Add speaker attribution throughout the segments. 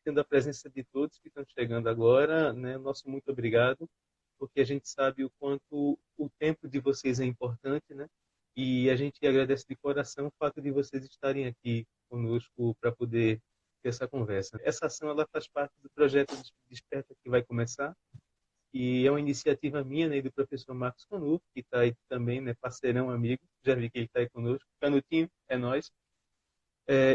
Speaker 1: tendo a presença de todos que estão chegando agora, né? Nosso muito obrigado, porque a gente sabe o quanto o tempo de vocês é importante, né? E a gente agradece de coração o fato de vocês estarem aqui conosco para poder ter essa conversa. Essa ação ela faz parte do projeto Desperta que vai começar, e é uma iniciativa minha, né, e do professor Marcos Canuto, que está aí também, né, parceirão, amigo, já vi que ele está aí conosco. Canutinho, é nós.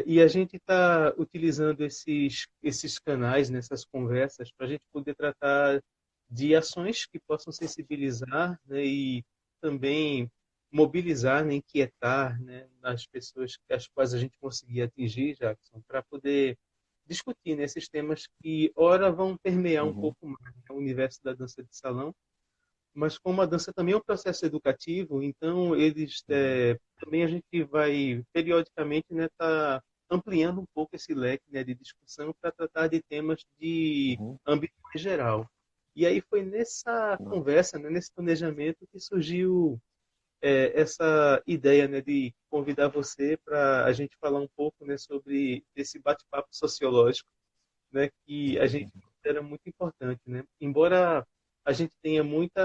Speaker 1: E a gente está utilizando esses canais, nessas conversas, para a gente poder tratar de ações que possam sensibilizar, né, e também mobilizar, né, inquietar, né, as pessoas as quais a gente conseguir atingir, Jackson, para poder discutir, né, esses temas que, ora, vão permear um
Speaker 2: Uhum,
Speaker 1: pouco mais, né, o universo da dança de salão, mas como a dança também é um processo educativo, então eles
Speaker 2: uhum,
Speaker 1: também a gente vai periodicamente, né, tá ampliando um pouco esse leque, né, de discussão para tratar de temas de
Speaker 2: uhum.
Speaker 1: âmbito mais geral. E aí foi nessa
Speaker 2: Não,
Speaker 1: conversa, né, nesse planejamento que surgiu essa ideia, né, de convidar você para a gente falar um pouco, né, sobre esse bate-papo sociológico, né, que a gente considera muito importante, né? Embora a gente tenha muito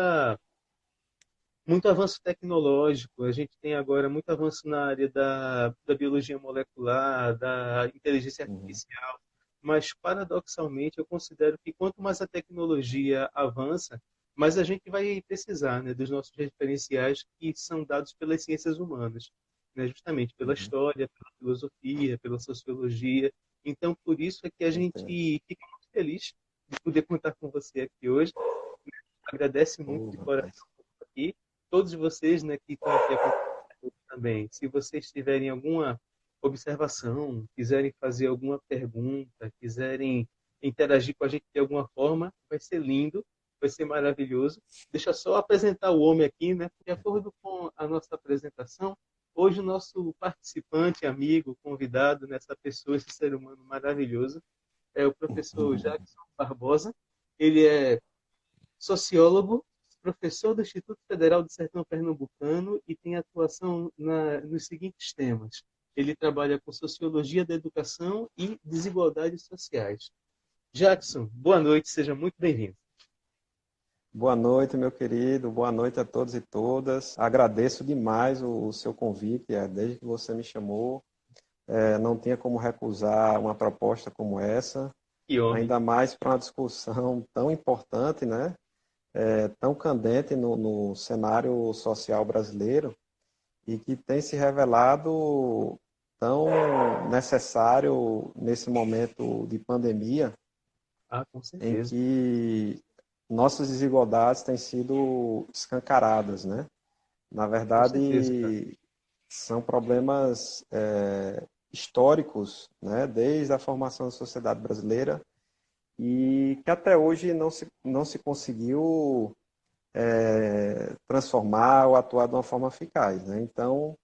Speaker 1: avanço tecnológico, a gente tem agora muito avanço na área da biologia molecular, da inteligência
Speaker 2: uhum,
Speaker 1: artificial, mas paradoxalmente eu considero que quanto mais a tecnologia avança, mais a gente vai precisar, né, dos nossos referenciais que são dados pelas ciências humanas, né, justamente pela
Speaker 2: uhum.
Speaker 1: história, pela filosofia, pela sociologia. Então, por isso é que a gente
Speaker 2: Entendo.
Speaker 1: fica muito feliz de poder contar com você aqui hoje. Agradece muito
Speaker 2: Oh,
Speaker 1: de coração
Speaker 2: rapaz.
Speaker 1: aqui. Todos vocês, né, que estão aqui acompanhando também, se vocês tiverem alguma observação, quiserem fazer alguma pergunta, quiserem interagir com a gente de alguma forma, vai ser lindo, vai ser maravilhoso. Deixa eu só apresentar o homem aqui, né? De acordo com a nossa apresentação, hoje o nosso participante, amigo, convidado nessa pessoa, esse ser humano maravilhoso, é o professor Jackson Barbosa. Ele é sociólogo, professor do Instituto Federal do Sertão Pernambucano e tem atuação nos seguintes temas. Ele trabalha com sociologia da educação e desigualdades sociais. Jackson, boa noite, seja muito bem-vindo.
Speaker 2: Boa noite, meu querido. Boa noite a todos e todas. Agradeço demais o seu convite. Desde que você me chamou, não tinha como recusar uma proposta como essa,
Speaker 1: Que homem.
Speaker 2: ainda mais para uma discussão tão importante, né? Tão candente no cenário social brasileiro e que tem se revelado tão necessário nesse momento de pandemia,
Speaker 1: Ah, com
Speaker 2: em
Speaker 1: certeza,
Speaker 2: que nossas desigualdades têm sido escancaradas, né? Na
Speaker 1: com certeza, cara.
Speaker 2: verdade, são problemas históricos, né? Desde a formação da sociedade brasileira e que até hoje não se conseguiu transformar ou atuar de uma forma eficaz, né? Então,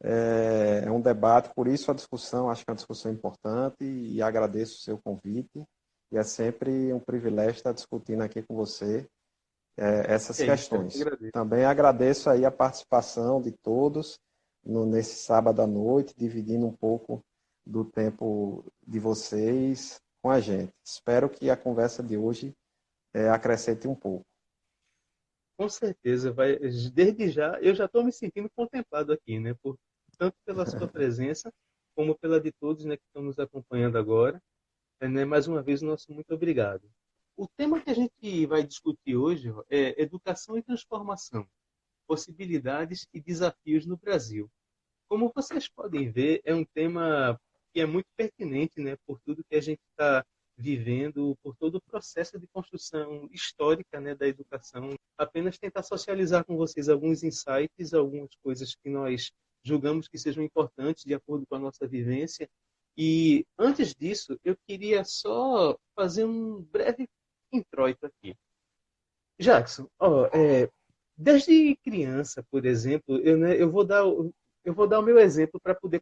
Speaker 2: é um debate, por isso a discussão, acho que é uma discussão importante e agradeço o seu convite. E é sempre um privilégio estar discutindo aqui com você essas
Speaker 1: É isso, eu que
Speaker 2: questões.
Speaker 1: agradeço.
Speaker 2: Também agradeço aí a participação de todos nesse sábado à noite, dividindo um pouco do tempo de vocês com a gente. Espero que a conversa de hoje acrescente um pouco.
Speaker 1: Com certeza, vai, desde já, eu já estou me sentindo contemplado aqui, né? Tanto pela sua presença, como pela de todos, né, que estão nos acompanhando agora. Né, mais uma vez, nosso muito obrigado. O tema que a gente vai discutir hoje ó, é educação e transformação, possibilidades e desafios no Brasil. Como vocês podem ver, é um tema que é muito pertinente, né, por tudo que a gente está vivendo, por todo o processo de construção histórica, né, da educação. Apenas tentar socializar com vocês alguns insights, algumas coisas que nós julgamos que sejam importantes de acordo com a nossa vivência. E antes disso, eu queria só fazer um breve introito aqui. Jackson, desde criança, por exemplo, eu vou dar o meu exemplo para poder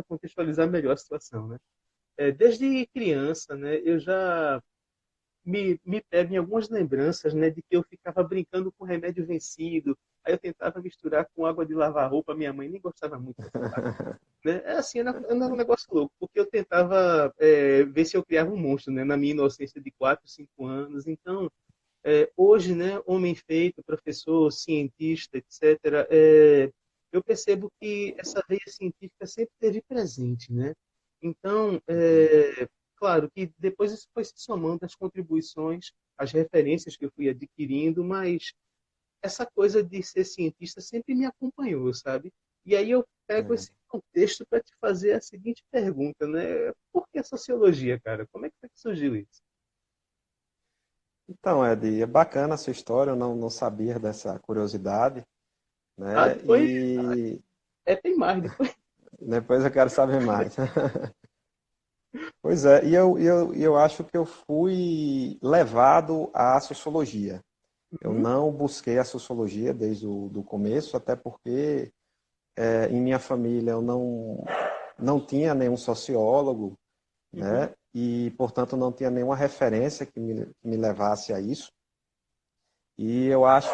Speaker 1: contextualizar melhor a situação, né? Desde criança, né, eu já me pego em algumas lembranças, né, de que eu ficava brincando com remédio vencido. Aí eu tentava misturar com água de lavar roupa, minha mãe nem gostava muito dessa parte. Né? É assim, era um negócio louco, porque eu tentava ver se eu criava um monstro, né? Na minha inocência de 4, 5 anos. Então, hoje, né, homem feito, professor, cientista, etc., eu percebo que essa veia científica sempre esteve presente, né? Então, claro que depois isso foi se somando às contribuições, às referências que eu fui adquirindo, mas essa coisa de ser cientista sempre me acompanhou, sabe? E aí eu pego
Speaker 2: É.
Speaker 1: esse contexto para te fazer a seguinte pergunta, né? Por que a sociologia, cara? Como é que foi que surgiu isso?
Speaker 2: Então, Ed, é bacana a sua história, eu não sabia dessa curiosidade,
Speaker 1: Ah,
Speaker 2: né?
Speaker 1: depois
Speaker 2: E
Speaker 1: tem mais, depois.
Speaker 2: depois eu quero saber mais. Pois é, e eu acho que eu fui levado à sociologia. Eu
Speaker 1: Uhum,
Speaker 2: não busquei a sociologia desde o do começo, até porque em minha família eu não tinha nenhum sociólogo,
Speaker 1: uhum,
Speaker 2: né? E, portanto, não tinha nenhuma referência que me levasse a isso. E eu acho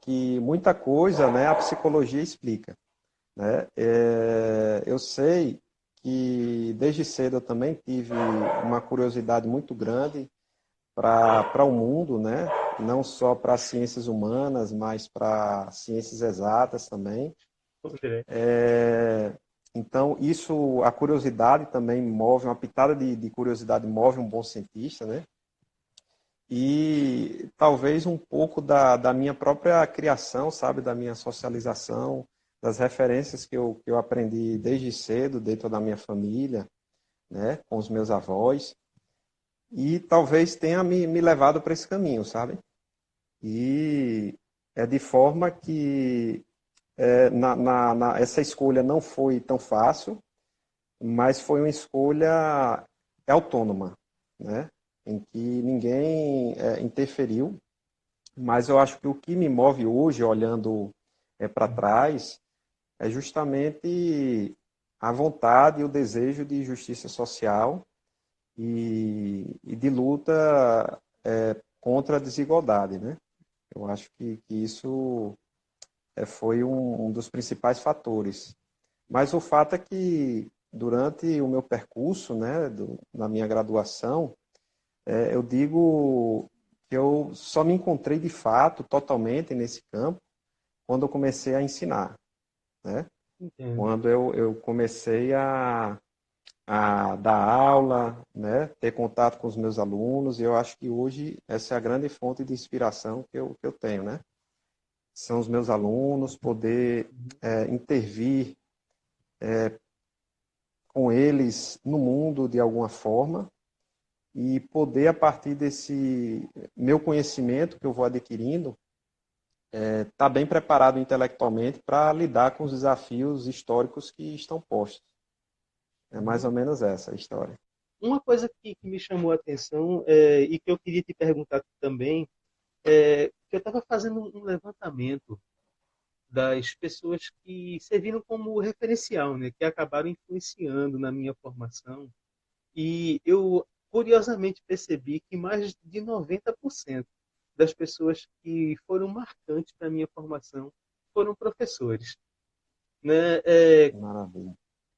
Speaker 2: que muita coisa, né, a psicologia explica, né? Eu sei que desde cedo eu também tive uma curiosidade muito grande para o mundo, né? Não só para as ciências humanas, mas para ciências exatas também.
Speaker 1: André.
Speaker 2: Então, isso, a curiosidade também move, uma pitada de curiosidade move um bom cientista, né? E talvez um pouco da minha própria criação, sabe? Da minha socialização, das referências que eu aprendi desde cedo dentro da minha família, né? Com os meus avós. E talvez tenha me levado para esse caminho, sabe? E é de forma que essa escolha não foi tão fácil, mas foi uma escolha autônoma, né? Em que ninguém interferiu. Mas eu acho que o que me move hoje, olhando para trás, é justamente a vontade e o desejo de justiça social e de luta contra a desigualdade, né? Eu acho que isso foi um dos principais fatores. Mas o fato é que durante o meu percurso, né, na minha graduação, eu digo que eu só me encontrei de fato totalmente nesse campo quando eu comecei a ensinar, né?
Speaker 1: Entendo.
Speaker 2: Quando eu comecei a dar aula, né, ter contato com os meus alunos, e eu acho que hoje essa é a grande fonte de inspiração que eu tenho, né? São os meus alunos, poder
Speaker 1: Uhum.
Speaker 2: intervir com eles no mundo de alguma forma e poder, a partir desse meu conhecimento que eu vou adquirindo, estar bem preparado intelectualmente para lidar com os desafios históricos que estão postos. É mais ou
Speaker 1: Uhum.
Speaker 2: menos essa a história.
Speaker 1: Uma coisa que me chamou a atenção e que eu queria te perguntar também, que eu estava fazendo um levantamento das pessoas que serviram como referencial, né, que acabaram influenciando na minha formação. E eu, curiosamente, percebi que mais de 90% das pessoas que foram marcantes para a minha formação foram professores. Né?
Speaker 2: Maravilha.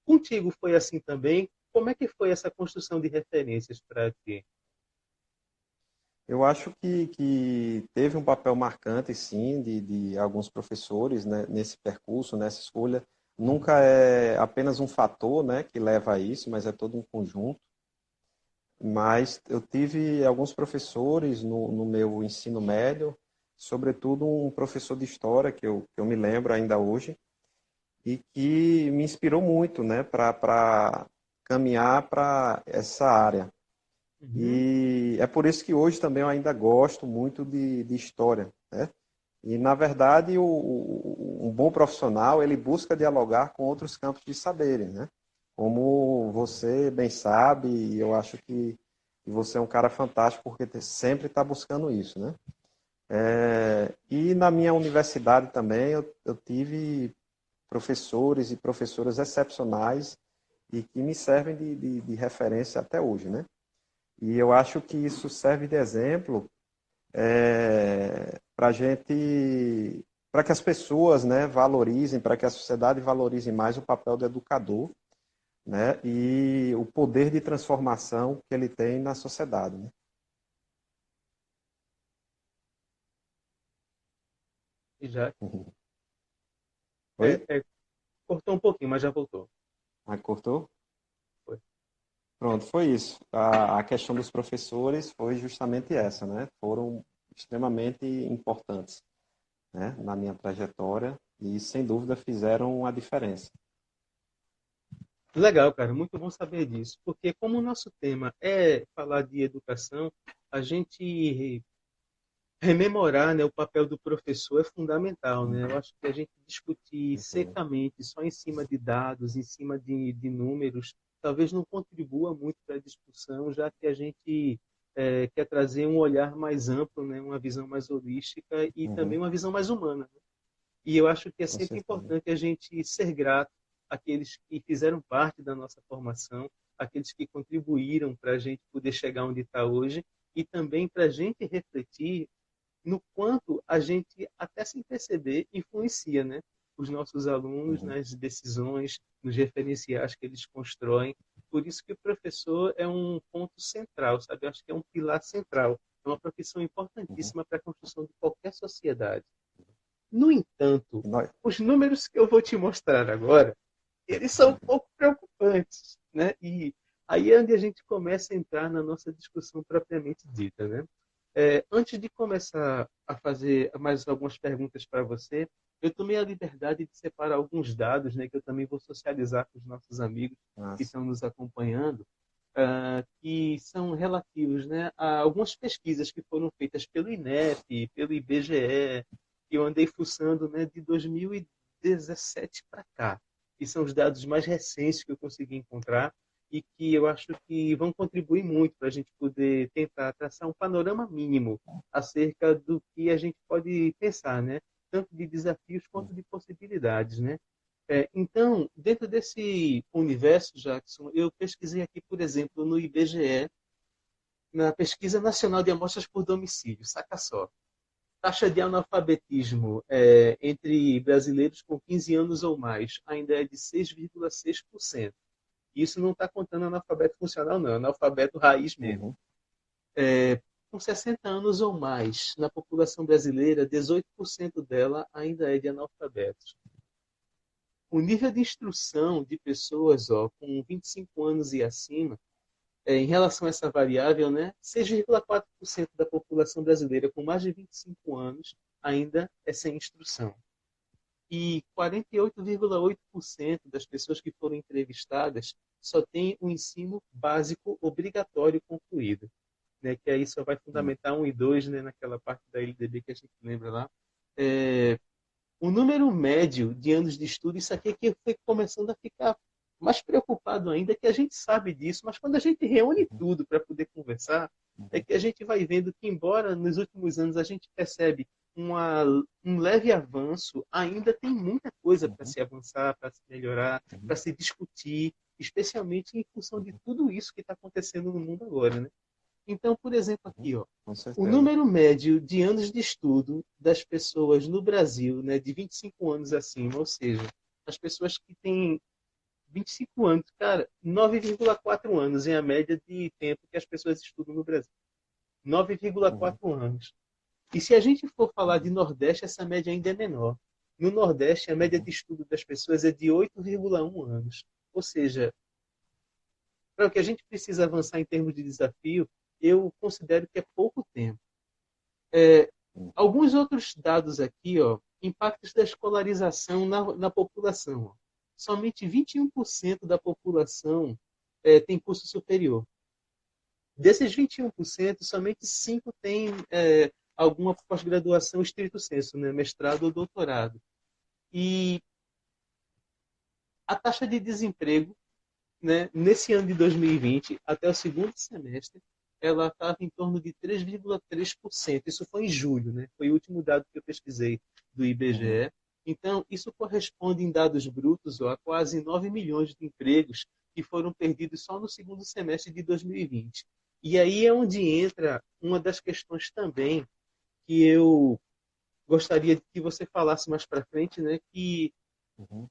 Speaker 1: Contigo foi assim também? Como é que foi essa construção de referências para ti?
Speaker 2: Eu acho que teve um papel marcante, sim, de alguns professores, né, nesse percurso, nessa escolha. Nunca é apenas um fator, né, que leva a isso, mas é todo um conjunto. Mas eu tive alguns professores no meu ensino médio, sobretudo um professor de história, que eu me lembro ainda hoje, e que me inspirou muito, né, para caminhar para essa área.
Speaker 1: Uhum,
Speaker 2: E é por isso que hoje também eu ainda gosto muito de história, né? E, na verdade, um bom profissional, ele busca dialogar com outros campos de saberes, né? Como você bem sabe, e eu acho que você é um cara fantástico porque sempre está buscando isso, né? E na minha universidade também eu tive professores e professoras excepcionais e que me servem de referência até hoje, né? E eu acho que isso serve de exemplo para a gente para que as pessoas, né, valorizem, para que a sociedade valorize mais o papel do educador, né, e o poder de transformação que ele tem na sociedade, né?
Speaker 1: E já
Speaker 2: Oi?
Speaker 1: cortou um pouquinho, mas já voltou.
Speaker 2: Ah, cortou?
Speaker 1: Foi.
Speaker 2: Pronto, foi isso. A questão dos professores foi justamente essa, né? Foram extremamente importantes, né, na minha trajetória e, sem dúvida, fizeram a diferença.
Speaker 1: Legal, cara, muito bom saber disso, porque como o nosso tema é falar de educação, a gente rememorar, né, o papel do professor é fundamental, né? Eu acho que a gente discutir
Speaker 2: Uhum,
Speaker 1: secamente, só em cima de dados, em cima de números, talvez não contribua muito para a discussão, já que a gente quer trazer um olhar mais amplo, né, uma visão mais holística e também
Speaker 2: uhum,
Speaker 1: uma visão mais humana, né? E eu acho que é
Speaker 2: com
Speaker 1: sempre
Speaker 2: certeza.
Speaker 1: importante a gente ser grato àqueles que fizeram parte da nossa formação, aqueles que contribuíram para a gente poder chegar onde está hoje e também para a gente refletir no quanto a gente, até sem perceber, influencia, né, os nossos alunos
Speaker 2: Uhum,
Speaker 1: nas decisões, nos referenciais que eles constroem. Por isso que o professor é um ponto central, sabe? Eu acho que é um pilar central. É uma profissão
Speaker 2: uhum.
Speaker 1: importantíssima para a construção de qualquer sociedade. No entanto,
Speaker 2: E nós,
Speaker 1: os números que eu vou te mostrar agora, eles são um pouco preocupantes, né? E aí é onde a gente começa a entrar na nossa discussão propriamente dita, né? Antes de começar a fazer mais algumas perguntas para você, eu tomei a liberdade de separar alguns dados, né, que eu também vou socializar com os nossos amigos que
Speaker 2: nossa,
Speaker 1: estão nos acompanhando, que são relativos, né, a algumas pesquisas que foram feitas pelo INEP, pelo IBGE, que eu andei fuçando, né, de 2017 para cá. E são os dados mais recentes que eu consegui encontrar e que eu acho que vão contribuir muito para a gente poder tentar traçar um panorama mínimo acerca do que a gente pode pensar, né? Tanto de desafios quanto de possibilidades, né? Então, dentro desse universo, Jackson, eu pesquisei aqui, por exemplo, no IBGE, na Pesquisa Nacional de Amostras por Domicílio, saca só. Taxa de analfabetismo entre brasileiros com 15 anos ou mais ainda é de 6,6%. Isso não está contando analfabeto funcional, não, analfabeto raiz mesmo.
Speaker 2: uhum,
Speaker 1: Com 60 anos ou mais, na população brasileira, 18% dela ainda é de analfabetos. O nível de instrução de pessoas com 25 anos e acima, em relação a essa variável, né, 6,4% da população brasileira com mais de 25 anos ainda é sem instrução. E 48,8% das pessoas que foram entrevistadas só têm o ensino básico obrigatório concluído, né, que aí só vai
Speaker 2: uhum,
Speaker 1: fundamentar um e dois, né, naquela parte da LDB que a gente lembra lá. É, o número médio de anos de estudo, isso aqui é que foi começando a ficar mais preocupado ainda, que a gente sabe disso, mas quando a gente reúne
Speaker 2: uhum,
Speaker 1: tudo para poder conversar, é
Speaker 2: uhum,
Speaker 1: que a gente vai vendo que, embora nos últimos anos a gente percebe um leve avanço, ainda tem muita coisa para
Speaker 2: uhum,
Speaker 1: se avançar, para se melhorar, para
Speaker 2: uhum,
Speaker 1: se discutir, especialmente em função de tudo isso que está acontecendo no mundo agora, né? Então, por exemplo,
Speaker 2: uhum.
Speaker 1: aqui, ó,
Speaker 2: Com
Speaker 1: o
Speaker 2: certeza.
Speaker 1: número médio de anos de estudo das pessoas no Brasil, né, de 25 anos acima, ou seja, as pessoas que têm 25 anos, cara, 9,4 anos é a média de tempo que as pessoas estudam no Brasil.
Speaker 2: Uhum,
Speaker 1: 9,4 anos. E se a gente for falar de
Speaker 2: uhum,
Speaker 1: Nordeste, essa média ainda é menor. No Nordeste, a média
Speaker 2: uhum,
Speaker 1: de estudo das pessoas é de 8,1 anos. Ou seja, para o que a gente precisa avançar em termos de desafio, eu considero que é pouco tempo. É,
Speaker 2: uhum,
Speaker 1: alguns outros dados aqui, ó, impactos da escolarização na população. Ó. Somente 21% da população tem curso superior. Desses 21%, somente 5% tem alguma pós-graduação estrito sensu, né, mestrado ou doutorado. E a taxa de desemprego, né, nesse ano de 2020, até o segundo semestre, ela estava em torno de 3,3%. Isso foi em julho, né? Foi o último dado que eu pesquisei do
Speaker 2: uhum,
Speaker 1: IBGE. Então, isso corresponde em dados brutos a quase 9 milhões de empregos que foram perdidos só no segundo semestre de 2020. E aí é onde entra uma das questões também que eu gostaria que você falasse mais para frente, né, que
Speaker 2: Uhum.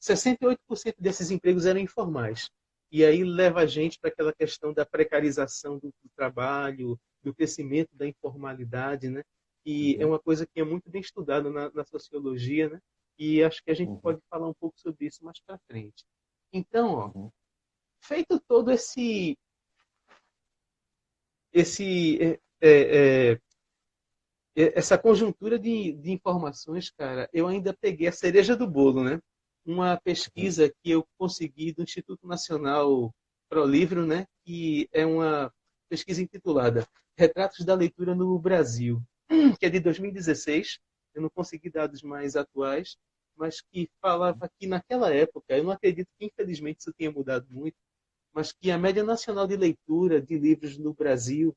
Speaker 1: 68% desses empregos eram informais. E aí leva a gente para aquela questão da precarização do trabalho, do crescimento da informalidade, né? Que é
Speaker 2: Uhum.
Speaker 1: uma coisa que é muito bem estudada na sociologia, né? E acho que a gente
Speaker 2: Uhum.
Speaker 1: pode falar um pouco sobre isso mais para frente. Então, ó,
Speaker 2: Uhum.
Speaker 1: feito todo esse é, é, essa conjuntura de informações, cara, eu ainda peguei a cereja do bolo, né? Uma
Speaker 2: Uhum.
Speaker 1: pesquisa que eu consegui do Instituto Nacional Prolivro, né? Que é uma pesquisa intitulada Retratos da Leitura no Brasil, que é de 2016. Eu não consegui dados mais atuais, mas que falava que naquela época, eu não acredito que infelizmente isso tenha mudado muito, mas que a média nacional de leitura de livros no Brasil,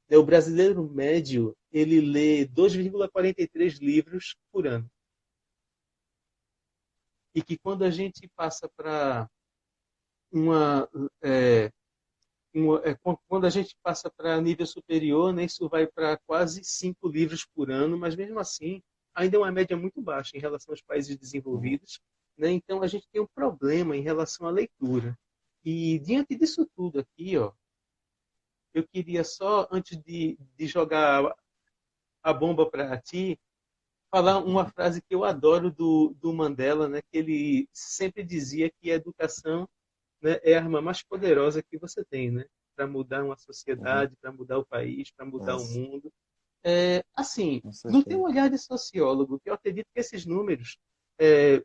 Speaker 1: né, o brasileiro médio, ele lê 2,43 livros por ano. E que quando a gente passa para uma, é, quando a gente passa para nível superior, né, isso vai para quase 5 livros por ano, mas mesmo assim ainda é uma média muito baixa em relação aos países
Speaker 2: Uhum.
Speaker 1: desenvolvidos, né? Então a gente tem um problema em relação à leitura. E diante disso tudo aqui, ó, eu queria só, antes de jogar a bomba para ti, falar uma frase que eu adoro do Mandela, né? Que ele sempre dizia que a educação, né, é a arma mais poderosa que você tem, né? Para mudar uma
Speaker 2: Uhum.
Speaker 1: sociedade, para mudar o país, para mudar o
Speaker 2: Mas,
Speaker 1: mundo. Assim,
Speaker 2: com
Speaker 1: no teu
Speaker 2: certeza.
Speaker 1: olhar de sociólogo, que eu acredito que esses números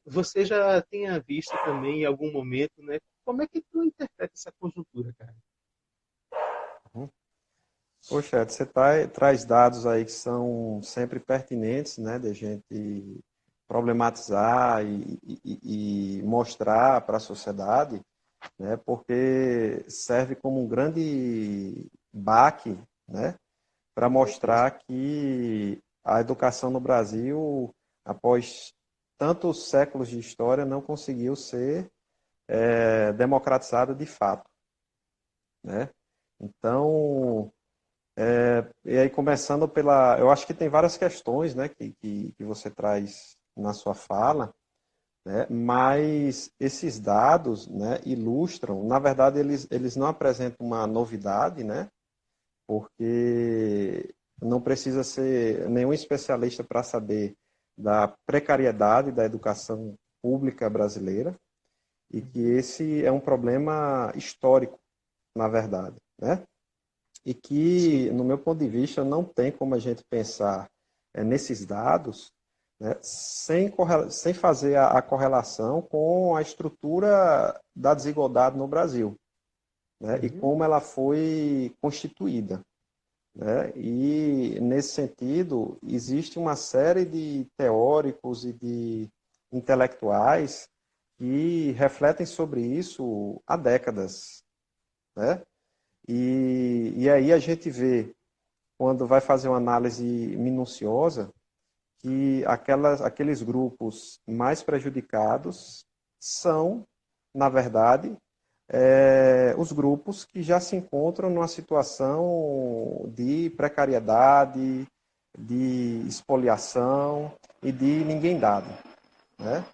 Speaker 1: você já tenha visto também em algum momento, né? Como é que tu interpreta essa conjuntura, cara?
Speaker 2: Uhum. Poxa, Ed, você traz dados aí que são sempre pertinentes, né, de a gente problematizar e mostrar para a sociedade, né, porque serve como um grande baque, né, para
Speaker 1: Com certeza.
Speaker 2: mostrar que a educação no Brasil, após tantos séculos de história, não conseguiu ser democratizada de fato, né? Então, e aí começando pela, eu acho que tem várias questões, né, que você traz na sua fala, né, mas esses dados, né, ilustram, na verdade eles não apresentam uma novidade, né, porque não precisa ser nenhum especialista para saber da precariedade da educação pública brasileira e que
Speaker 1: Uhum.
Speaker 2: esse é um problema histórico, na verdade, né? E
Speaker 1: Sim.
Speaker 2: que, no meu ponto de vista, não tem como a gente pensar nesses dados, né, sem fazer a correlação com a estrutura da desigualdade no Brasil, né, e
Speaker 1: Uhum.
Speaker 2: como ela foi constituída. Né? E, nesse sentido, existe uma série de teóricos e de intelectuais que refletem sobre isso há décadas. Né? E aí a gente vê, quando vai fazer uma análise minuciosa, que aqueles grupos mais prejudicados são, na verdade, os grupos que já se encontram numa situação de precariedade, de expoliação e de ninguém dado. Né?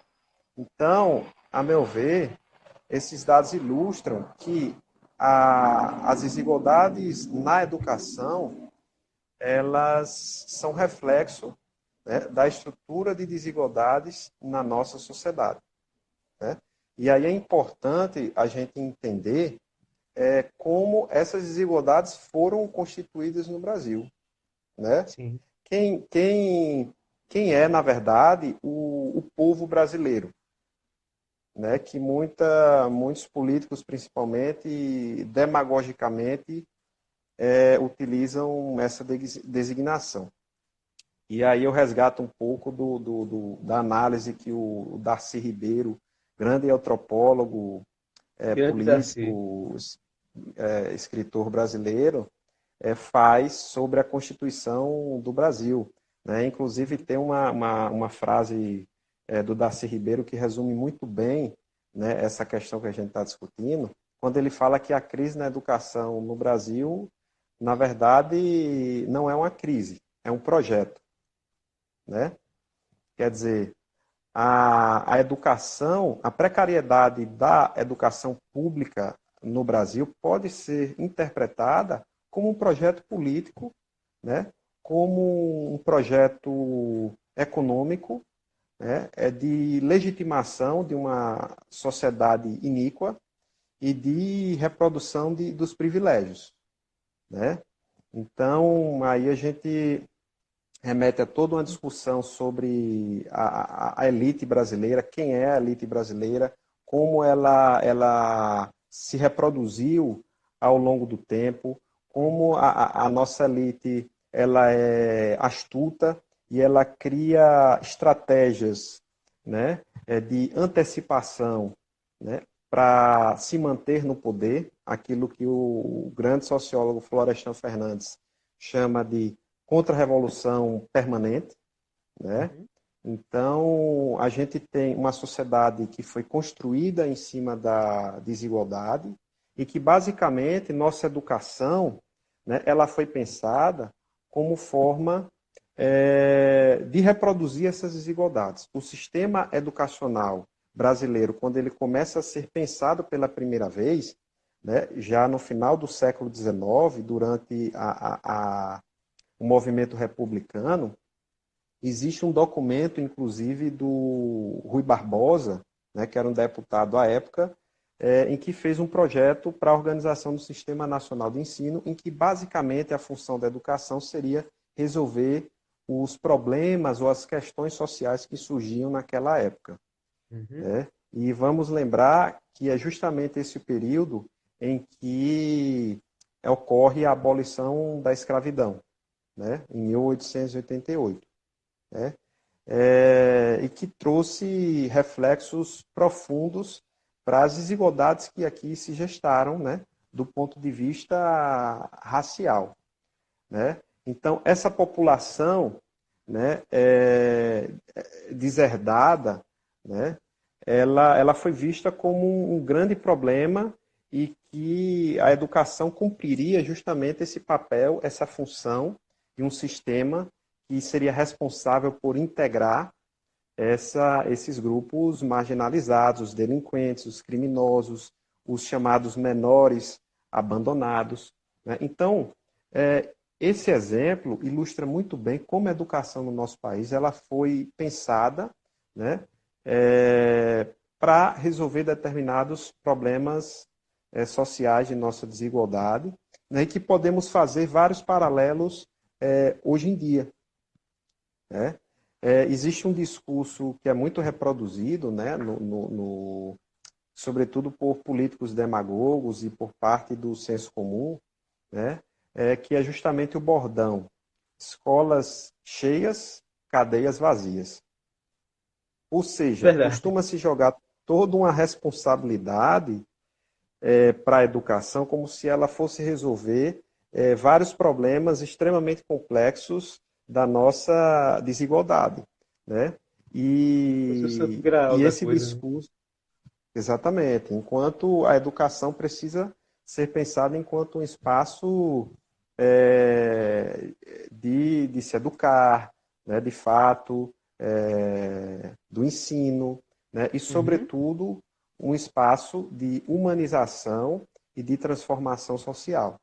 Speaker 2: Então, a meu ver, esses dados ilustram que as desigualdades na educação elas são reflexo, né, da estrutura de desigualdades na nossa sociedade. Né? E aí é importante a gente entender como essas desigualdades foram constituídas no Brasil. Né?
Speaker 1: Sim.
Speaker 2: Quem, quem, quem é, na verdade, o povo brasileiro? Né? Que muitos políticos, principalmente, demagogicamente, utilizam essa designação. E aí eu resgato um pouco da análise que o Darcy Ribeiro, grande antropólogo,
Speaker 1: Grande Darcy.
Speaker 2: político, escritor brasileiro, faz sobre a Constituição do Brasil. Né? Inclusive
Speaker 1: Uhum.
Speaker 2: tem uma frase do Darcy Ribeiro que resume muito bem, né, essa questão que a gente está discutindo, quando ele fala que a crise na educação no Brasil, na verdade, não é uma crise, é um projeto. né? Quer dizer, a educação, a precariedade da educação pública no Brasil pode ser interpretada como um projeto político, né? Como um projeto econômico, né? É de legitimação de uma sociedade iníqua e de reprodução dos privilégios, né? Então, aí a gente remete a toda uma discussão sobre a elite brasileira, quem é a elite brasileira, como ela se reproduziu ao longo do tempo, como a nossa elite ela é astuta e ela cria estratégias, né, de antecipação, né, para se manter no poder, aquilo que o grande sociólogo Florestan Fernandes chama de contra-revolução permanente, né?
Speaker 1: Uhum.
Speaker 2: Então, a gente tem uma sociedade que foi construída em cima da desigualdade e que, basicamente, nossa educação, né, ela foi pensada como forma de reproduzir essas desigualdades. O sistema educacional brasileiro, quando ele começa a ser pensado pela primeira vez, né, já no final do século XIX, durante o movimento republicano, existe um documento, inclusive, do Rui Barbosa, né, que era um deputado à época, em que fez um projeto para a organização do Sistema Nacional de Ensino, em que basicamente a função da educação seria resolver os problemas ou as questões sociais que surgiam naquela época.
Speaker 1: Uhum.
Speaker 2: Né? E vamos lembrar que é justamente esse período em que ocorre a abolição da escravidão, né? Em 1888. Né? E que trouxe reflexos profundos para as desigualdades que aqui se gestaram, né? Do ponto de vista racial. Né? Então, essa população, né, deserdada, né, ela foi vista como um grande problema e que a educação cumpriria justamente esse papel, essa função de um sistema que seria responsável por integrar esses grupos marginalizados, os delinquentes, os criminosos, os chamados menores abandonados. Né? Então, esse exemplo ilustra muito bem como a educação no nosso país ela foi pensada, né, para resolver determinados problemas sociais de nossa desigualdade, né, e que podemos fazer vários paralelos hoje em dia. Né? Existe um discurso que é muito reproduzido, né, sobretudo por políticos demagogos e por parte do senso comum, né, que é justamente o bordão: escolas cheias, cadeias vazias. Ou seja,
Speaker 1: Verdade.
Speaker 2: costuma se jogar toda uma responsabilidade para a educação como se ela fosse resolver vários problemas extremamente complexos da nossa desigualdade. Né?
Speaker 1: Fosse o santo
Speaker 2: E
Speaker 1: graal da
Speaker 2: esse
Speaker 1: coisa, né?
Speaker 2: discurso, exatamente, enquanto a educação precisa ser pensada enquanto um espaço de se educar, né, de fato, do ensino, né, e,
Speaker 1: Uhum.
Speaker 2: sobretudo, um espaço de humanização e de transformação social.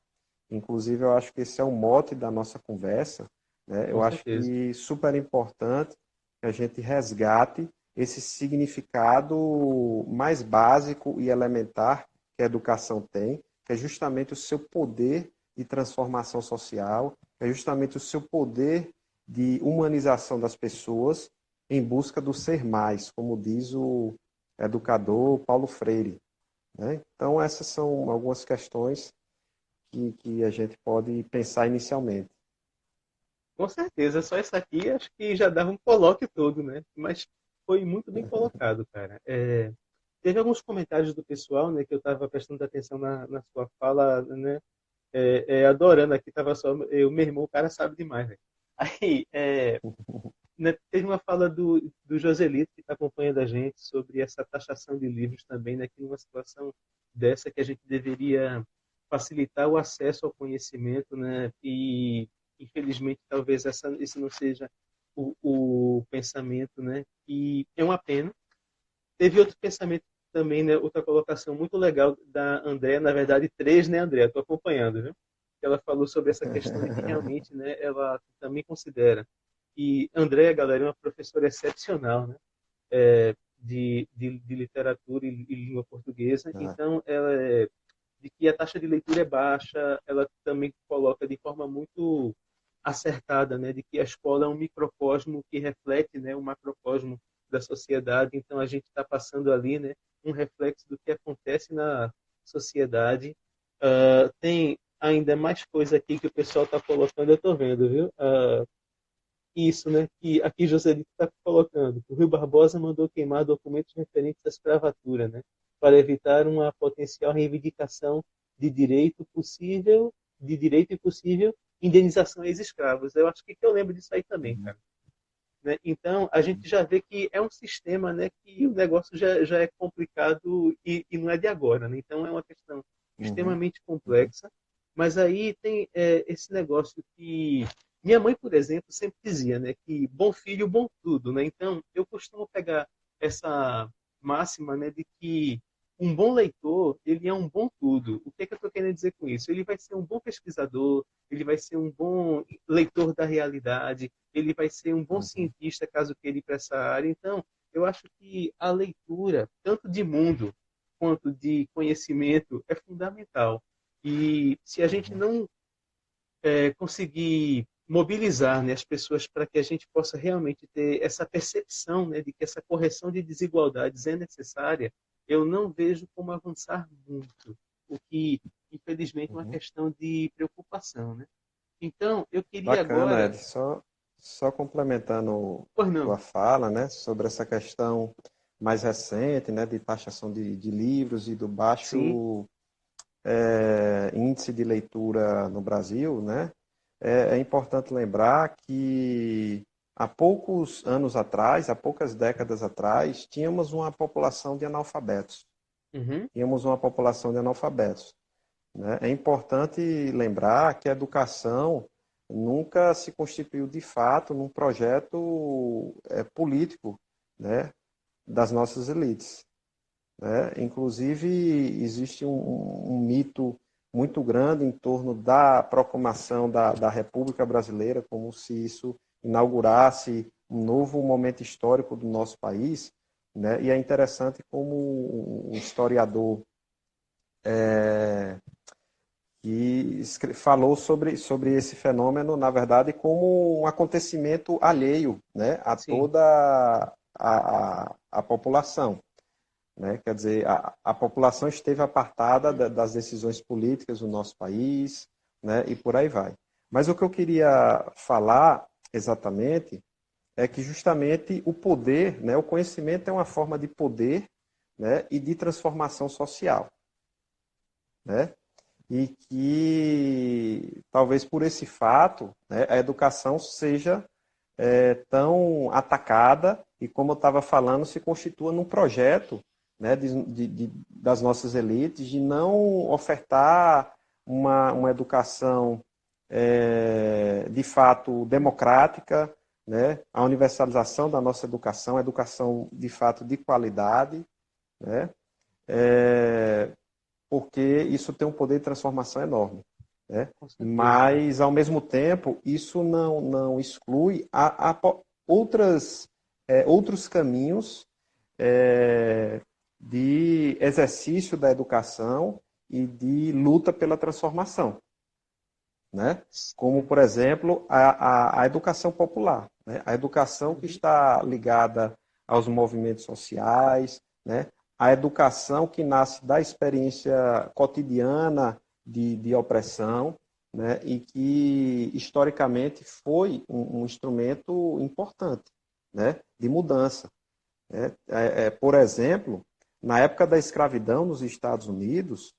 Speaker 2: Inclusive, eu acho que esse é o mote da nossa conversa. Né?
Speaker 1: Com
Speaker 2: Eu acho
Speaker 1: certeza.
Speaker 2: que super importante que a gente resgate esse significado mais básico e elementar que a educação tem, que é justamente o seu poder de transformação social, é justamente o seu poder de humanização das pessoas em busca do ser mais, como diz o educador Paulo Freire. Né? Então, essas são algumas questões que a gente pode pensar inicialmente.
Speaker 1: Com certeza, só isso aqui acho que já dava um colóquio todo, né? Mas foi muito bem colocado, cara. Teve alguns comentários do pessoal, né, que eu estava prestando atenção na sua fala, né? Adorando aqui, tava só eu, meu irmão, o cara sabe demais, velho. Aí, né, teve uma fala do Joselito, que está acompanhando a gente, sobre essa taxação de livros também, né, que numa situação dessa que a gente deveria facilitar o acesso ao conhecimento, né, e infelizmente talvez esse não seja o pensamento, né? E é uma pena. Teve outro pensamento também, né? Outra colocação muito legal da Andréa, na verdade, três, né, Andréa? Estou acompanhando, viu? Ela falou sobre essa questão de que realmente, né, ela também considera. E Andréa, galera, é uma professora excepcional, né? De literatura e língua portuguesa.
Speaker 2: Ah,
Speaker 1: Então, ela de que a taxa de leitura é baixa, ela também coloca de forma muito acertada, né, de que a escola é um microcosmo que reflete, né, o macrocosmo da sociedade. Então, a gente está passando ali, né, um reflexo do que acontece na sociedade. Tem ainda mais coisa aqui que o pessoal está colocando, eu estou vendo, viu? Isso, né? Que aqui Joselito está colocando. O Rui Barbosa mandou queimar documentos referentes à escravatura, né? Para evitar uma potencial reivindicação de direito possível, de direito e possível indenização a ex-escravos. Eu acho que eu lembro disso aí também,
Speaker 2: uhum,
Speaker 1: cara. Né? Então, a gente já vê que é um sistema, né, que o negócio já é complicado e não é de agora. Né? Então, é uma questão
Speaker 2: uhum,
Speaker 1: extremamente
Speaker 2: uhum,
Speaker 1: complexa. Mas aí tem esse negócio que minha mãe, por exemplo, sempre dizia, né, que bom filho, bom tudo. Né? Então, eu costumo pegar essa máxima, né, de que um bom leitor, ele é um bom tudo. O que é que eu estou querendo dizer com isso? Ele vai ser um bom pesquisador, ele vai ser um bom leitor da realidade, ele vai ser um bom
Speaker 2: uhum,
Speaker 1: cientista caso queira ir para essa área. Então, eu acho que a leitura, tanto de mundo quanto de conhecimento, é fundamental. E se a gente
Speaker 2: uhum.
Speaker 1: não conseguir mobilizar, né, as pessoas para que a gente possa realmente ter essa percepção, né, de que essa correção de desigualdades é necessária, eu não vejo como avançar muito, o que, infelizmente, é uma
Speaker 2: Uhum.
Speaker 1: questão de preocupação. Né? Então, eu queria
Speaker 2: Bacana,
Speaker 1: agora.
Speaker 2: Ed. Só complementando
Speaker 1: Pois não.
Speaker 2: tua fala, né, sobre essa questão mais recente, né, de taxação de livros e do
Speaker 1: Sim.
Speaker 2: baixo índice de leitura no Brasil, né, é importante lembrar que há poucos anos atrás, há poucas décadas atrás, tínhamos uma população de analfabetos.
Speaker 1: Uhum.
Speaker 2: Tínhamos uma população de analfabetos. Né? É importante lembrar que a educação nunca se constituiu de fato num projeto político, né, das nossas elites. Né? Inclusive, existe um mito muito grande em torno da proclamação da República Brasileira, como se isso inaugurasse um novo momento histórico do nosso país. Né? E é interessante como um historiador que falou sobre esse fenômeno, na verdade, como um acontecimento alheio, né, a
Speaker 1: Sim.
Speaker 2: toda a população. Né? Quer dizer, a população esteve apartada das decisões políticas do nosso país, né, e por aí vai. Mas o que eu queria falar exatamente é que justamente o poder, né, o conhecimento é uma forma de poder, né, e de transformação social. Né? E que talvez por esse fato, né, a educação seja tão atacada e, como eu estava falando, se constitua num projeto, né, das nossas elites de não ofertar uma educação de fato democrática, né, a universalização da nossa educação, a educação de fato de qualidade, né, porque isso tem um poder de transformação enorme. Né?
Speaker 1: Com certeza, cara.
Speaker 2: Mas, ao mesmo tempo, isso não exclui outros caminhos de exercício da educação e de luta pela transformação. Né? Como,
Speaker 1: Sim.
Speaker 2: por exemplo, a educação popular. Né? A educação que
Speaker 1: Uhum.
Speaker 2: está ligada aos movimentos sociais, né? A educação que nasce da experiência cotidiana de opressão, né? E que, historicamente, foi um instrumento importante, né? De mudança. Né? Por exemplo, na época da escravidão nos Estados Unidos,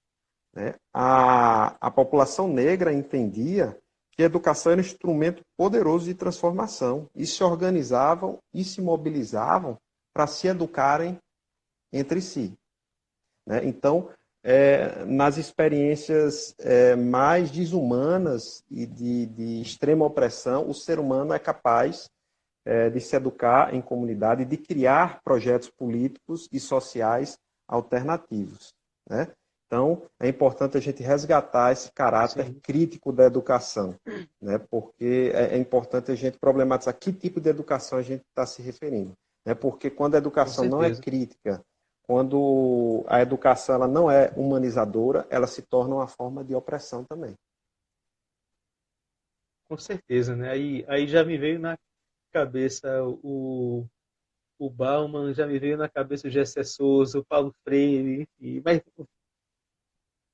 Speaker 2: né, a população negra entendia que a educação era um instrumento poderoso de transformação e se organizavam e se mobilizavam para se educarem entre si. Né? Então, nas experiências mais desumanas e de extrema opressão, o ser humano é capaz de se educar em comunidade, de criar projetos políticos e sociais alternativos, né? Então, é importante a gente resgatar esse caráter
Speaker 1: Sim,
Speaker 2: crítico da educação, né? Porque é importante a gente problematizar que tipo de educação a gente está se referindo, né? Porque quando a
Speaker 1: com
Speaker 2: educação não é
Speaker 1: certeza.
Speaker 2: crítica, quando a educação ela não é humanizadora, ela se torna uma forma de opressão também.
Speaker 1: Com certeza, né? Aí já me veio na cabeça o Bauman, já me veio na cabeça o Gessé Souza, o Paulo Freire, enfim. Mas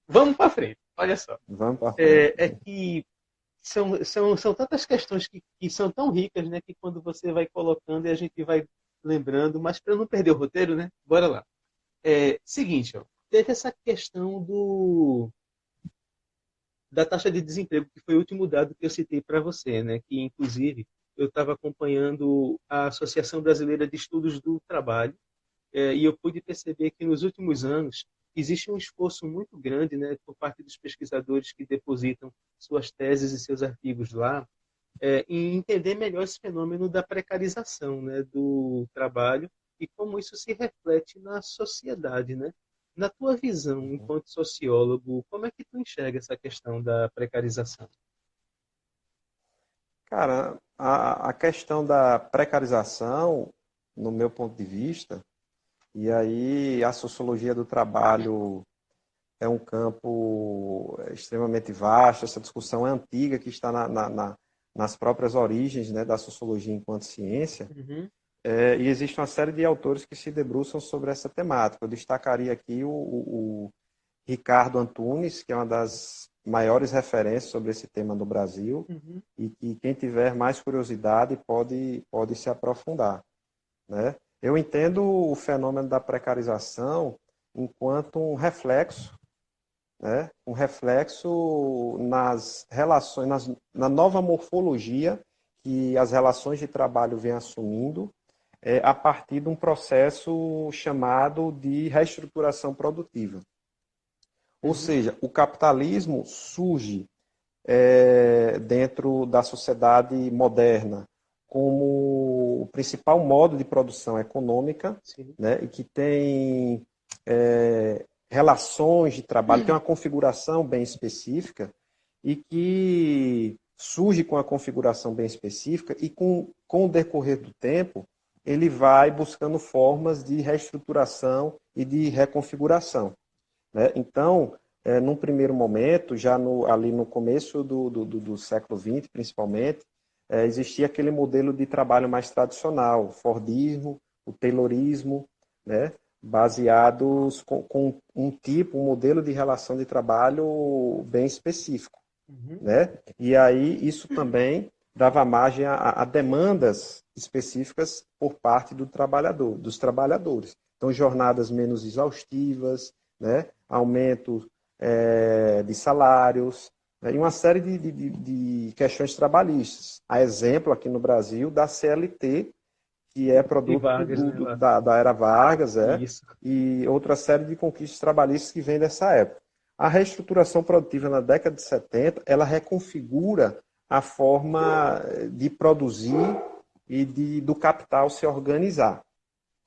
Speaker 1: vamos para frente, olha só.
Speaker 2: Vamos para frente.
Speaker 1: É que são tantas questões que são tão ricas, né? Que quando você vai colocando e a gente vai lembrando, mas para não perder o roteiro, né? Bora lá. Seguinte, ó, teve essa questão da taxa de desemprego, que foi o último dado que eu citei para você, né? Que inclusive eu estava acompanhando a Associação Brasileira de Estudos do Trabalho, e eu pude perceber que nos últimos anos existe um esforço muito grande, né, por parte dos pesquisadores que depositam suas teses e seus artigos lá, em entender melhor esse fenômeno da precarização, né, do trabalho e como isso se reflete na sociedade, né? Na tua visão, enquanto sociólogo, como é que tu enxerga essa questão da precarização?
Speaker 2: Cara, a questão da precarização, no meu ponto de vista, e aí a sociologia do trabalho é um campo extremamente vasto, essa discussão é antiga, que está nas próprias origens, né, da sociologia enquanto ciência,
Speaker 1: Uhum,
Speaker 2: e existe uma série de autores que se debruçam sobre essa temática. Eu destacaria aqui o Ricardo Antunes, que é uma das maiores referências sobre esse tema no Brasil,
Speaker 1: uhum,
Speaker 2: e que quem tiver mais curiosidade pode se aprofundar, né? Eu entendo o fenômeno da precarização enquanto um reflexo, né? Um reflexo nas relações, na nova morfologia que as relações de trabalho vêm assumindo, a partir de um processo chamado de reestruturação produtiva. Ou
Speaker 1: uhum,
Speaker 2: seja, o capitalismo surge dentro da sociedade moderna como o principal modo de produção econômica,
Speaker 1: sim,
Speaker 2: né, e que tem relações de trabalho, tem uma configuração bem específica e que surge com a configuração bem específica e com o decorrer do tempo ele vai buscando formas de reestruturação e de reconfiguração, né? Então, num primeiro momento, já ali no começo do século XX, principalmente, existia aquele modelo de trabalho mais tradicional, o Fordismo, o Taylorismo, né? Baseados com um modelo de relação de trabalho bem específico,
Speaker 1: uhum,
Speaker 2: né? E aí isso também dava margem a demandas específicas por parte dos trabalhadores. Então, jornadas menos exaustivas, né? Aumento de salários, né? E uma série de questões trabalhistas. A exemplo, aqui no Brasil, da CLT, que é
Speaker 1: e
Speaker 2: produto
Speaker 1: Vargas, né, lá.
Speaker 2: da era Vargas,
Speaker 1: Isso.
Speaker 2: e outra série de conquistas trabalhistas que vem dessa época. A reestruturação produtiva na década de 70, ela reconfigura a forma de produzir e do capital se organizar,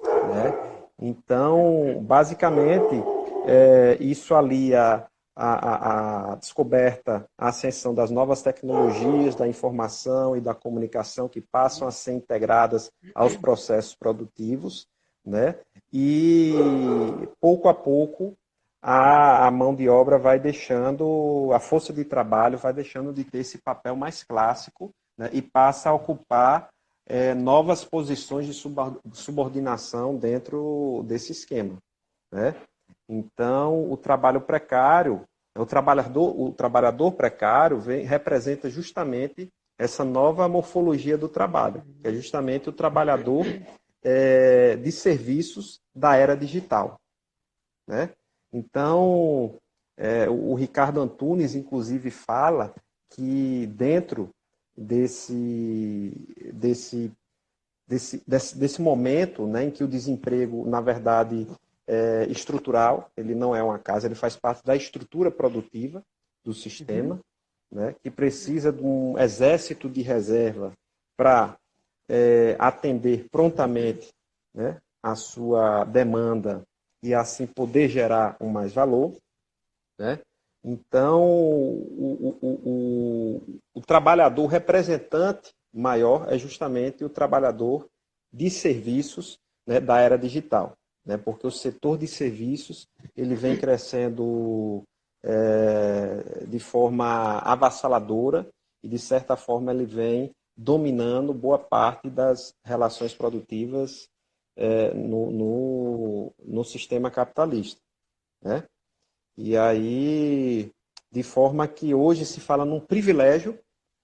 Speaker 2: né? Então, basicamente, isso alia a descoberta, a ascensão das novas tecnologias da informação e da comunicação que passam a ser integradas aos processos produtivos, né? E pouco a pouco a mão de obra vai deixando, a força de trabalho vai deixando de ter esse papel mais clássico, né? E passa a ocupar novas posições de subordinação dentro desse esquema, né? Então, o trabalho precário, o trabalhador precário representa justamente essa nova morfologia do trabalho, que é
Speaker 1: Uhum.
Speaker 2: justamente o trabalhador de serviços da era digital, né? Então, o Ricardo Antunes, inclusive, fala que dentro desse, desse, desse momento, né, em que o desemprego, na verdade, é estrutural, ele não é uma casa, ele faz parte da estrutura produtiva do
Speaker 1: Uhum.
Speaker 2: sistema, né, que precisa de um exército de reserva para atender prontamente, né, a sua demanda e assim poder gerar um mais valor, né? Então, o trabalhador, o representante maior é justamente o trabalhador de serviços, né, da era digital, né? Porque o setor de serviços ele vem crescendo de forma avassaladora e, de certa forma, ele vem dominando boa parte das relações produtivas no sistema capitalista, né? E aí, de forma que hoje se fala num privilégio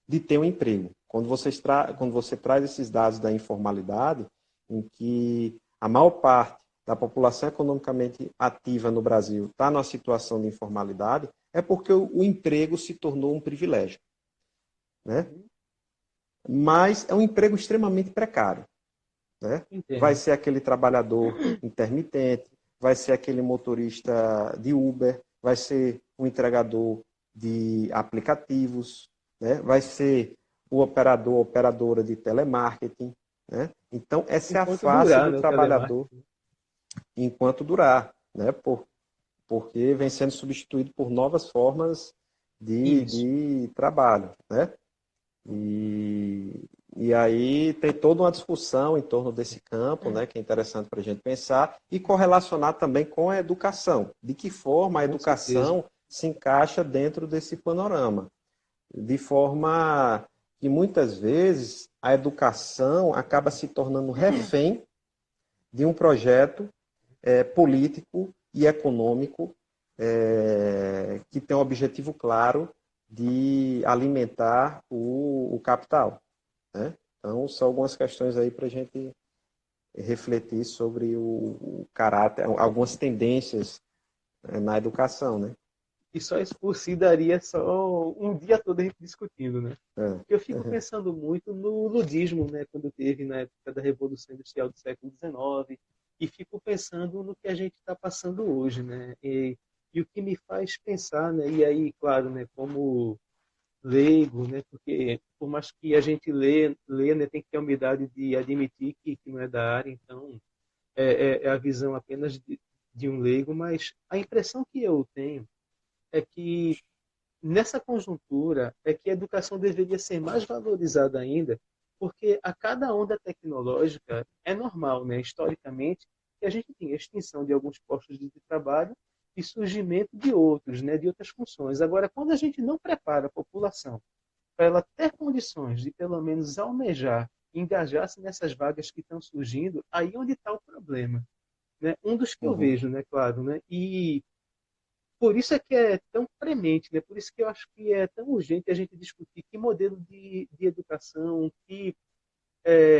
Speaker 2: de ter um emprego. Quando você traz esses dados da informalidade, em que a maior parte da população economicamente ativa no Brasil está numa situação de informalidade, é porque o emprego se tornou um privilégio, né?
Speaker 1: Uhum.
Speaker 2: Mas é um emprego extremamente precário, né? Vai
Speaker 1: Entendo.
Speaker 2: ser aquele trabalhador intermitente, vai ser aquele motorista de Uber, vai ser o entregador de aplicativos, né? Vai ser o operador, operadora de telemarketing, né? Então, essa é a
Speaker 1: Enquanto
Speaker 2: face
Speaker 1: durar,
Speaker 2: do
Speaker 1: né, o
Speaker 2: trabalhador
Speaker 1: telemarketing.
Speaker 2: enquanto durar, né? Porque vem sendo substituído por novas formas
Speaker 1: Isso.
Speaker 2: de trabalho, né? E, e aí tem toda uma discussão em torno desse campo, né, que é interessante para a gente pensar, e correlacionar também com a educação. De que forma a
Speaker 1: Com certeza.
Speaker 2: educação se encaixa dentro desse panorama? De forma que muitas vezes a educação acaba se tornando refém de um projeto político e econômico que tem um objetivo claro de alimentar o capital, né? Então, são algumas questões aí para a gente refletir sobre o caráter, algumas tendências na educação, né?
Speaker 1: E só isso por si daria só um dia todo a gente discutindo, né?
Speaker 2: É.
Speaker 1: Eu fico pensando muito no ludismo, né, quando teve na época da Revolução Industrial do século XIX, e fico pensando no que a gente está passando hoje, né? E o que me faz pensar, né? E aí, claro, né, como leigo, né? Porque por mais que a gente lê, né, tem que ter a humildade de admitir que não é da área, então é a visão apenas de um leigo, mas a impressão que eu tenho é que nessa conjuntura é que a educação deveria ser mais valorizada ainda, porque a cada onda tecnológica é normal, né, historicamente, que a gente tem extinção de alguns postos de trabalho e surgimento de outros, né, de outras funções. Agora, quando a gente não prepara a população para ela ter condições de pelo menos almejar, engajar-se nessas vagas que estão surgindo, aí é onde está o problema, né? Um dos que eu
Speaker 2: Uhum,
Speaker 1: vejo, né, claro, né? E por isso é que é tão premente, né? Por isso que eu acho que é tão urgente a gente discutir que modelo de educação, que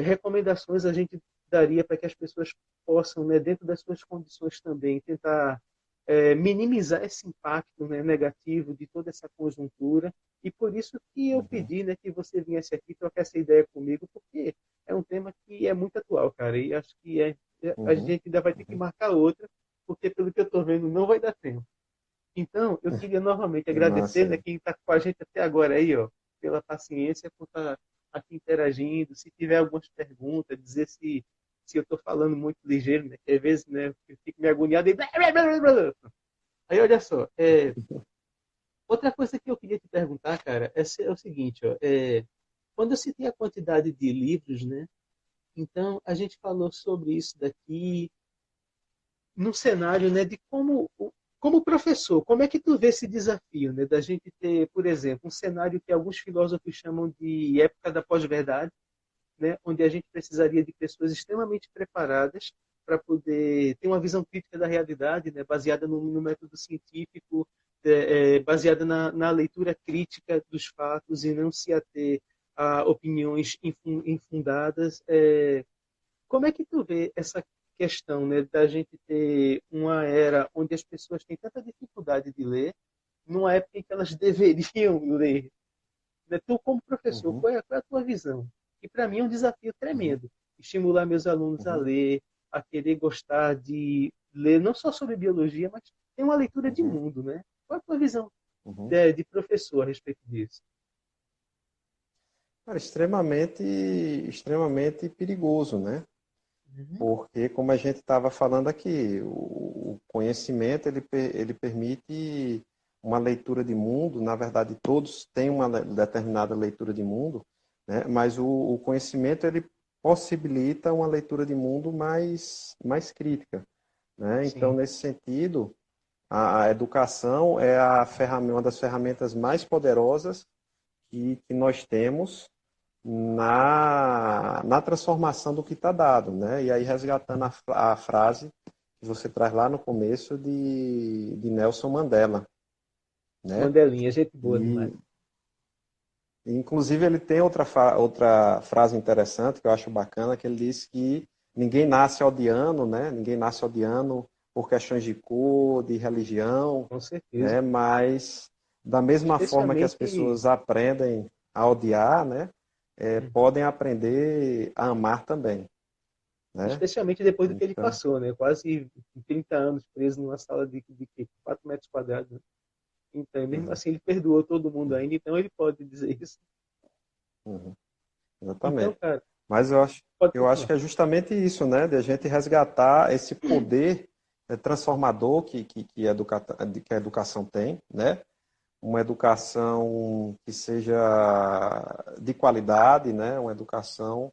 Speaker 1: recomendações a gente daria para que as pessoas possam, né, dentro das suas condições também, tentar minimizar esse impacto, né, negativo de toda essa conjuntura. E por isso que eu
Speaker 2: uhum,
Speaker 1: pedi, né, que você viesse aqui trocar essa ideia comigo, porque é um tema que é muito atual, cara. E acho que a
Speaker 2: uhum,
Speaker 1: gente ainda vai ter que
Speaker 2: uhum.
Speaker 1: marcar outra, porque pelo que eu estou vendo não vai dar tempo. Então, eu queria novamente
Speaker 2: É
Speaker 1: agradecer, né,
Speaker 2: massa.
Speaker 1: quem está com a gente até agora aí, ó, pela paciência, por estar aqui interagindo. Se tiver algumas perguntas, dizer se eu estou falando muito ligeiro, né, que às vezes, né, eu fico me agoniado e... Aí, olha só, outra coisa que eu queria te perguntar, cara, é o seguinte, ó, quando eu citei a quantidade de livros, né, então a gente falou sobre isso daqui, no cenário, né, de como professor, como é que tu vê esse desafio, né, da gente ter, por exemplo, um cenário que alguns filósofos chamam de época da pós-verdade, né, onde a gente precisaria de pessoas extremamente preparadas para poder ter uma visão crítica da realidade, né, baseada no método científico, baseada na leitura crítica dos fatos e não se ater a opiniões infundadas. Como é que tu vê essa questão, né, da gente ter uma era onde as pessoas têm tanta dificuldade de ler, numa época em que elas deveriam ler? Né? Tu, como professor,
Speaker 2: Uhum,
Speaker 1: qual é a tua visão? E para mim é um desafio
Speaker 2: uhum,
Speaker 1: tremendo. Estimular meus alunos a
Speaker 2: uhum,
Speaker 1: ler, a querer gostar de ler, não só sobre biologia, mas ter uma leitura de
Speaker 2: uhum,
Speaker 1: mundo, né? Qual é a tua visão
Speaker 2: uhum.
Speaker 1: de professor a respeito disso?
Speaker 2: Cara, extremamente perigoso, né?
Speaker 1: Uhum.
Speaker 2: Porque, como a gente estava falando aqui, o conhecimento ele permite uma leitura de mundo. Na verdade, todos têm uma determinada leitura de mundo, né? Mas o conhecimento ele possibilita uma leitura de mundo mais crítica, né? Então,
Speaker 1: Sim,
Speaker 2: nesse sentido, a educação é uma das ferramentas mais poderosas que nós temos na transformação do que está dado, né? E aí resgatando a frase que você traz lá no começo de Nelson Mandela, né?
Speaker 1: Mandelinha, gente boa demais.
Speaker 2: E inclusive ele tem outra frase interessante que eu acho bacana, que ele diz que ninguém nasce odiando, né? Ninguém nasce odiando por questões de cor, de religião,
Speaker 1: Com certeza.
Speaker 2: né? Mas da mesma forma que as
Speaker 1: Especialmente,
Speaker 2: pessoas aprendem a odiar, né?
Speaker 1: uhum,
Speaker 2: Podem aprender a amar também, né?
Speaker 1: especialmente depois do que ele
Speaker 2: Então,
Speaker 1: passou, né? Quase 30 anos preso numa sala de 4 metros quadrados, né? Então, mesmo
Speaker 2: uhum,
Speaker 1: assim, ele perdoou todo mundo ainda, então ele pode dizer isso.
Speaker 2: uhum,
Speaker 1: Então,
Speaker 2: exatamente.
Speaker 1: cara,
Speaker 2: Mas
Speaker 1: pode
Speaker 2: eu acho
Speaker 1: continuar.
Speaker 2: que é justamente isso, né? De a gente resgatar esse poder transformador que a educação tem, né? Uma educação que seja de qualidade, né? Uma educação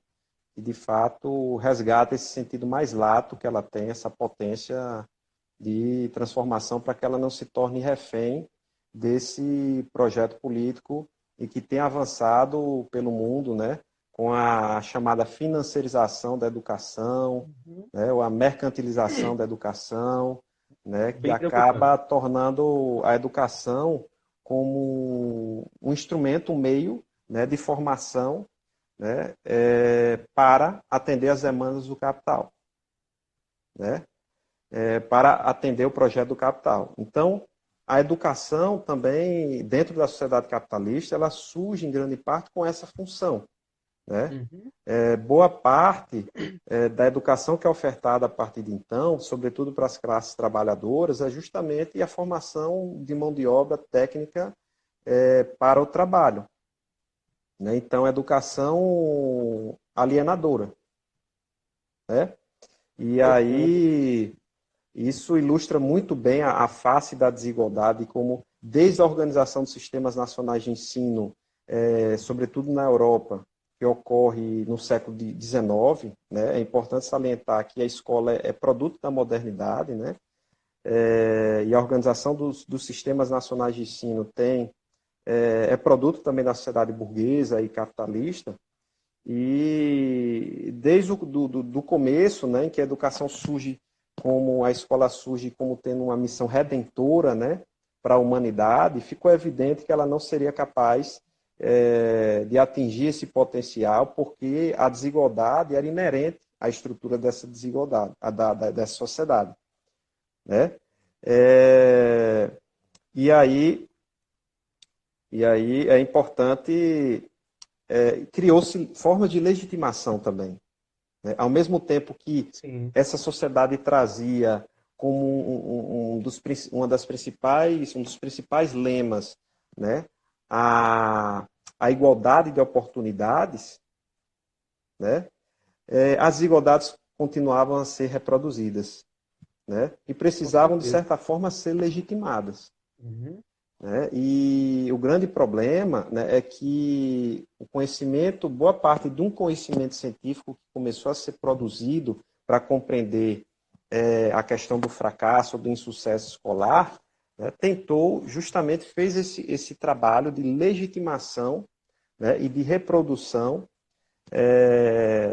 Speaker 2: que de fato resgata esse sentido mais lato que ela tem, essa potência de transformação para que ela não se torne refém desse projeto político e que tem avançado pelo mundo, né, com a chamada financiarização da educação,
Speaker 1: Uhum.
Speaker 2: né, ou a mercantilização da educação, né, que
Speaker 1: Bem preocupante.
Speaker 2: acaba tornando a educação como um instrumento, um meio, né, de formação, né, para atender às demandas do capital, né? Para atender o projeto do capital. Então, a educação também, dentro da sociedade capitalista, ela surge em grande parte com essa função, né?
Speaker 1: Uhum.
Speaker 2: Boa parte da educação que é ofertada a partir de então, sobretudo para as classes trabalhadoras, é justamente a formação de mão de obra técnica para o trabalho, né? Então, educação alienadora, né? E
Speaker 1: Profunda.
Speaker 2: aí isso ilustra muito bem a face da desigualdade, como desde a organização dos sistemas nacionais de ensino, sobretudo na Europa, que ocorre no século XIX, né? É importante salientar que a escola é produto da modernidade, né? E a organização dos sistemas nacionais de ensino é produto também da sociedade burguesa e capitalista, e desde do começo, né, em que a educação surge como a escola surge como tendo uma missão redentora, né, para a humanidade, ficou evidente que ela não seria capaz de atingir esse potencial, porque a desigualdade era inerente à estrutura dessa desigualdade, dessa sociedade, né? É, e aí, e aí é importante, criou-se forma de legitimação também, né? Ao mesmo tempo que
Speaker 1: Sim.
Speaker 2: essa sociedade trazia como um dos principais lemas, né, a, a igualdade de oportunidades, né, as desigualdades continuavam a ser reproduzidas, né, e
Speaker 1: Com
Speaker 2: precisavam, de
Speaker 1: certeza.
Speaker 2: certa forma, ser legitimadas.
Speaker 1: Uhum.
Speaker 2: Né? E o grande problema, né, é que o conhecimento, boa parte de um conhecimento científico que começou a ser produzido para compreender a questão do fracasso, do insucesso escolar, né, fez esse trabalho de legitimação, né, e de reprodução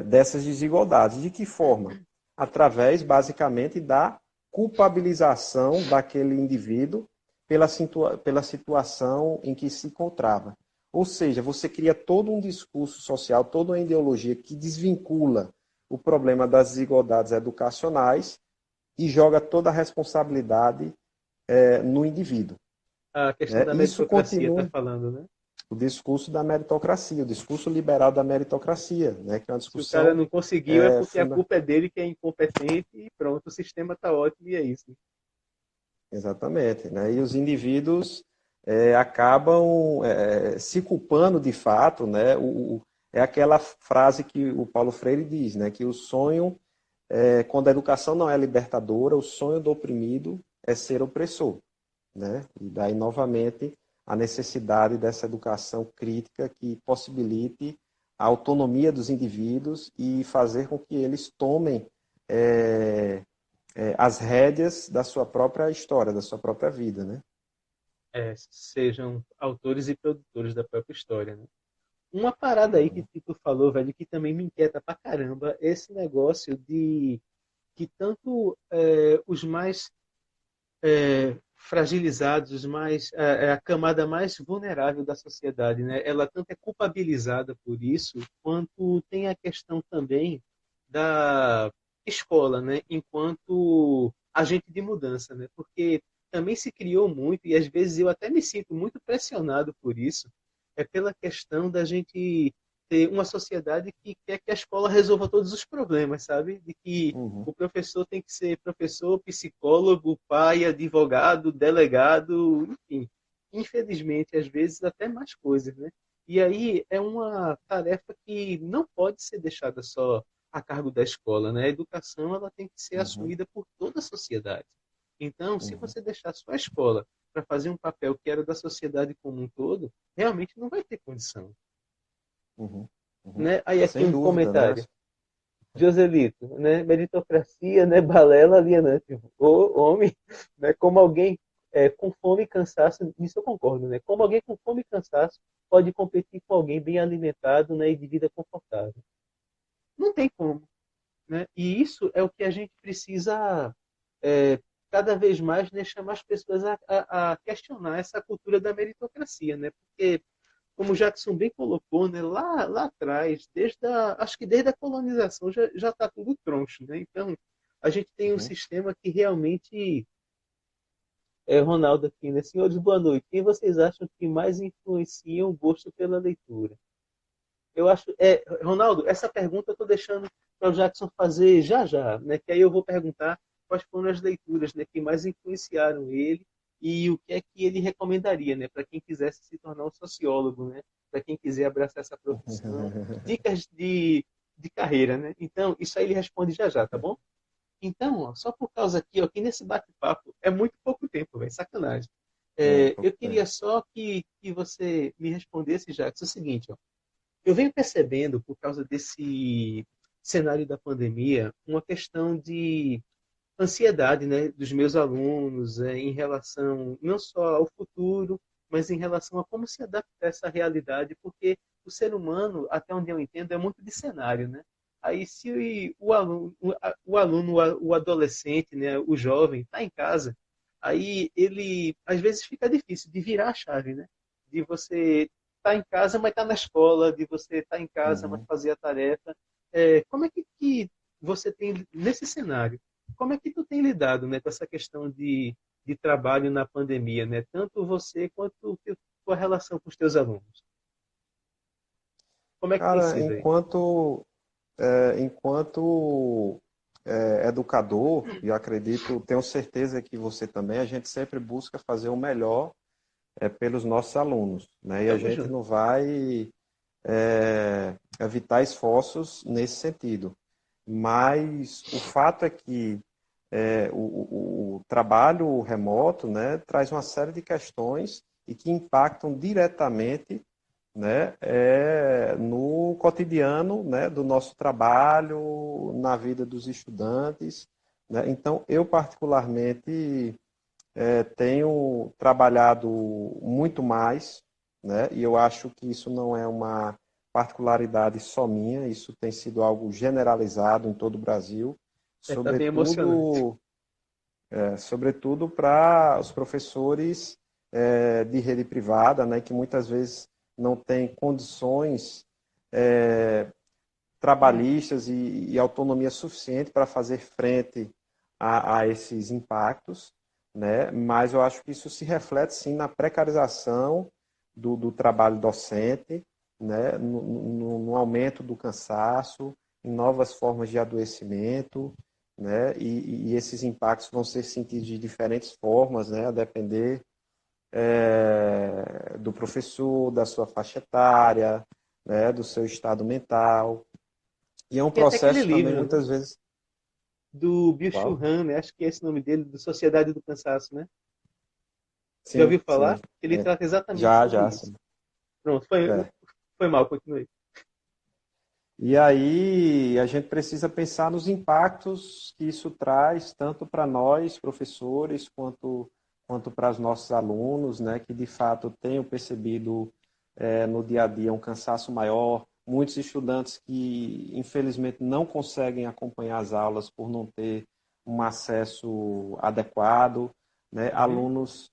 Speaker 2: dessas desigualdades. De que forma? Através, basicamente, da culpabilização daquele indivíduo pela situação em que se encontrava. Ou seja, você cria todo um discurso social, toda uma ideologia que desvincula o problema das desigualdades educacionais e joga toda a responsabilidade no indivíduo.
Speaker 1: A questão
Speaker 2: Né?
Speaker 1: da
Speaker 2: Isso
Speaker 1: meritocracia está
Speaker 2: continua
Speaker 1: falando, né?
Speaker 2: o discurso da meritocracia, o discurso liberal da meritocracia, né? Que é uma
Speaker 1: Se o cara
Speaker 2: discussão
Speaker 1: não conseguiu, é porque a
Speaker 2: funda...
Speaker 1: culpa é dele que é incompetente e pronto, o sistema está ótimo e é isso.
Speaker 2: Exatamente, né? E os indivíduos acabam se culpando de fato, né? É aquela frase que o Paulo Freire diz, né? Que o sonho, quando a educação não é libertadora, o sonho do oprimido é ser opressor, né? E daí, novamente, a necessidade dessa educação crítica que possibilite a autonomia dos indivíduos e fazer com que eles tomem as rédeas da sua própria história, da sua própria vida, né?
Speaker 1: Sejam autores e produtores da própria história, né? Uma parada aí que
Speaker 2: Uhum,
Speaker 1: tu falou, velho, que também me inquieta pra caramba, esse negócio de que tanto os mais fragilizados, os mais a camada mais vulnerável da sociedade, né? Ela tanto é culpabilizada por isso, quanto tem a questão também da escola, né? Enquanto agente de mudança, né? Porque também se criou muito e às vezes eu até me sinto muito pressionado por isso, pela questão da gente ter uma sociedade que quer que a escola resolva todos os problemas, sabe? De que
Speaker 2: uhum,
Speaker 1: o professor tem que ser professor, psicólogo, pai, advogado, delegado, enfim. Infelizmente, às vezes até mais coisas, né? E aí é uma tarefa que não pode ser deixada só a cargo da escola, né? A educação ela tem que ser
Speaker 2: uhum,
Speaker 1: assumida por toda a sociedade. Então, se
Speaker 2: uhum,
Speaker 1: você deixar só a escola para fazer um papel que era da sociedade como um todo, realmente não vai ter condição,
Speaker 2: uhum, uhum.
Speaker 1: né? Aí aqui
Speaker 2: Sem
Speaker 1: um
Speaker 2: dúvida, né?
Speaker 1: comentário. Joselito, né? Meritocracia, né? Balela alienante. O homem, né? Como alguém com fome e cansaço, nisso eu concordo, né? Como alguém com fome e cansaço pode competir com alguém bem alimentado, né? E de vida confortável. Não tem como, né? E isso é o que a gente precisa cada vez mais, né? Chamar as pessoas a questionar essa cultura da meritocracia, né? Porque como o Jackson bem colocou, né, lá atrás, acho que desde a colonização já está tudo troncho, né? Então, a gente tem um
Speaker 2: Uhum.
Speaker 1: sistema que realmente Ronaldo aqui, né? Senhores, boa noite. Quem vocês acham que mais influencia o gosto pela leitura? Eu acho, Ronaldo, essa pergunta eu estou deixando para o Jackson fazer já, né? Que aí eu vou perguntar quais foram as leituras, né, que mais influenciaram ele e o que é que ele recomendaria, né, para quem quisesse se tornar um sociólogo, né, para quem quiser abraçar essa profissão, dicas de carreira, né? Então, isso aí ele responde já, tá bom? Então, ó, só por causa aqui, ó, que nesse bate-papo é muito pouco tempo, velho, sacanagem.
Speaker 2: Pouco
Speaker 1: Eu queria
Speaker 2: tempo.
Speaker 1: só que você me respondesse, Jackson, o seguinte, ó. Eu venho percebendo, por causa desse cenário da pandemia, uma questão de ansiedade, né, dos meus alunos em relação não só ao futuro, mas em relação a como se adaptar a essa realidade, porque o ser humano, até onde eu entendo, é muito de cenário, né? Aí se o adolescente, né, o jovem, está em casa, aí ele às vezes fica difícil de virar a chave, né? De você estar em casa, mas estar na escola, de você estar em casa, mas
Speaker 2: Uhum.
Speaker 1: fazer a tarefa. Como é que você tem nesse cenário? Como é que tu tem lidado, né, com essa questão de trabalho na pandemia, né? Tanto você quanto tua relação com os teus alunos. Como é que tem
Speaker 2: Cara,
Speaker 1: sido aí?
Speaker 2: enquanto educador, e eu acredito, tenho certeza que você também, a gente sempre busca fazer o melhor pelos nossos alunos, né? E a
Speaker 1: Tamo
Speaker 2: gente
Speaker 1: junto.
Speaker 2: não vai evitar esforços nesse sentido. Mas o fato é que o trabalho remoto, né, traz uma série de questões e que impactam diretamente, né, no cotidiano, né, do nosso trabalho, na vida dos estudantes, né? Então, eu particularmente tenho trabalhado muito mais, né, e eu acho que isso não é uma particularidade só minha, isso tem sido algo generalizado em todo o Brasil,
Speaker 1: Tá bem emocionante.
Speaker 2: sobretudo para os professores de rede privada, né, que muitas vezes não têm condições trabalhistas e autonomia suficiente para fazer frente a esses impactos, né? Mas eu acho que isso se reflete sim na precarização do trabalho docente, né? No aumento do cansaço, em novas formas de adoecimento, né? E esses impactos vão ser sentidos de diferentes formas, né? A depender do professor, da sua faixa etária, né, do seu estado mental. E é um
Speaker 1: Tem até aquele
Speaker 2: processo também,
Speaker 1: livro, né?
Speaker 2: muitas vezes.
Speaker 1: Do Byung-Chul
Speaker 2: Qual?
Speaker 1: Han, né? Acho que é esse o nome dele, do Sociedade do Cansaço, né? Já
Speaker 2: Sim,
Speaker 1: ouviu
Speaker 2: sim.
Speaker 1: falar? Ele trata exatamente
Speaker 2: Já,
Speaker 1: sobre
Speaker 2: já,
Speaker 1: isso.
Speaker 2: sim.
Speaker 1: Pronto,
Speaker 2: É.
Speaker 1: foi mal, continuei.
Speaker 2: E aí a gente precisa pensar nos impactos que isso traz, tanto para nós, professores, quanto para os nossos alunos, né, que de fato tenham percebido no dia a dia um cansaço maior. Muitos estudantes que, infelizmente, não conseguem acompanhar as aulas por não ter um acesso adequado, né,
Speaker 1: Uhum,
Speaker 2: alunos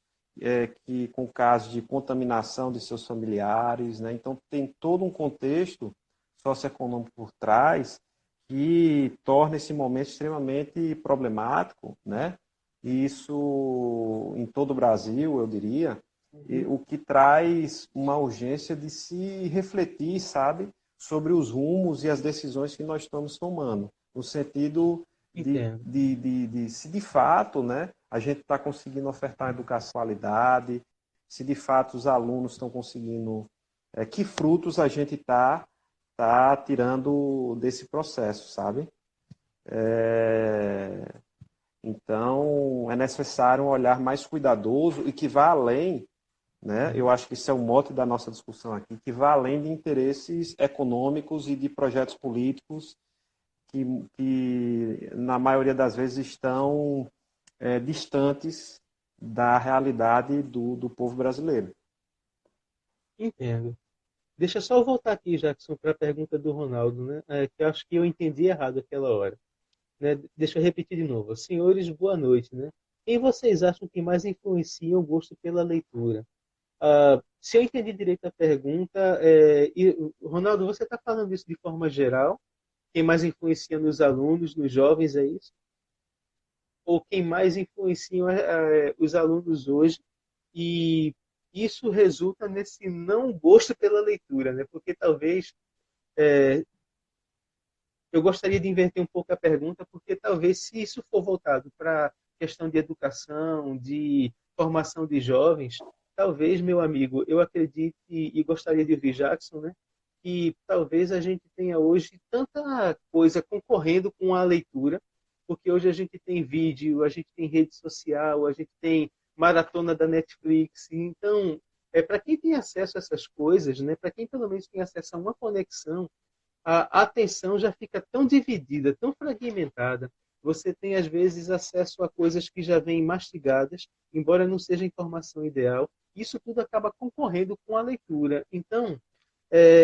Speaker 2: que com casos de contaminação de seus familiares, né, então tem todo um contexto socioeconômico por trás que torna esse momento extremamente problemático, né? E isso em todo o Brasil, eu diria, e
Speaker 1: uhum.
Speaker 2: o que traz uma urgência de se refletir, sabe, sobre os rumos e as decisões que nós estamos tomando, no sentido
Speaker 1: Entendo.
Speaker 2: de se de fato, né, a gente está conseguindo ofertar educação de qualidade, se de fato os alunos estão conseguindo, que frutos a gente está tirando desse processo, sabe? Então, é necessário um olhar mais cuidadoso e que vá além, né? Eu
Speaker 1: Uhum.
Speaker 2: acho que isso é o mote da nossa discussão aqui, que vá além de interesses econômicos e de projetos políticos que, que na maioria das vezes, estão distantes da realidade do povo brasileiro.
Speaker 1: Entendo. Deixa só eu voltar aqui, Jackson, para a pergunta do Ronaldo, né? Que eu acho que eu entendi errado aquela hora. Né? Deixa eu repetir de novo. Senhores, boa noite, né? Quem vocês acham que mais influencia o gosto pela leitura? Se eu entendi direito a pergunta, Ronaldo, você está falando isso de forma geral? Quem mais influencia nos alunos, nos jovens, é isso? Ou quem mais influencia os alunos hoje? E isso resulta nesse não gosto pela leitura, né? Porque talvez eu gostaria de inverter um pouco a pergunta, porque talvez se isso for voltado para questão de educação, de formação de jovens, talvez, meu amigo, eu acredite e gostaria de ouvir Jackson, né? Que talvez a gente tenha hoje tanta coisa concorrendo com a leitura, porque hoje a gente tem vídeo, a gente tem rede social, a gente tem maratona da Netflix, então para quem tem acesso a essas coisas, né? Para quem pelo menos tem acesso a uma conexão, a atenção já fica tão dividida, tão fragmentada. Você tem, às vezes, acesso a coisas que já vêm mastigadas, embora não seja a informação ideal. Isso tudo acaba concorrendo com a leitura. Então,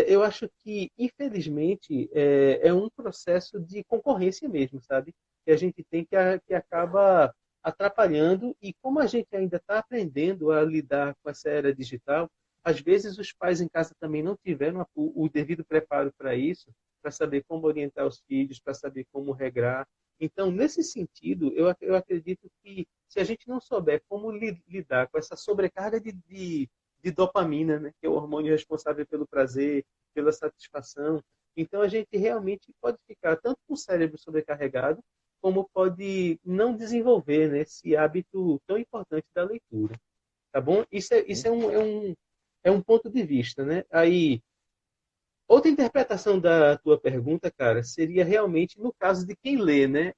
Speaker 1: eu acho que, infelizmente, é um processo de concorrência mesmo, sabe? Que a gente tem que acaba atrapalhando. E como a gente ainda está aprendendo a lidar com essa era digital, às vezes os pais em casa também não tiveram o devido preparo para isso, para saber como orientar os filhos, para saber como regrar. Então, nesse sentido, eu acredito que se a gente não souber como lidar com essa sobrecarga de dopamina, né, que é o hormônio responsável pelo prazer, pela satisfação. Então a gente realmente pode ficar tanto com o cérebro sobrecarregado, como pode não desenvolver, né, esse hábito tão importante da leitura. Tá bom? É um ponto de vista, né? Aí, outra interpretação da tua pergunta, cara, seria realmente no caso de quem lê, né?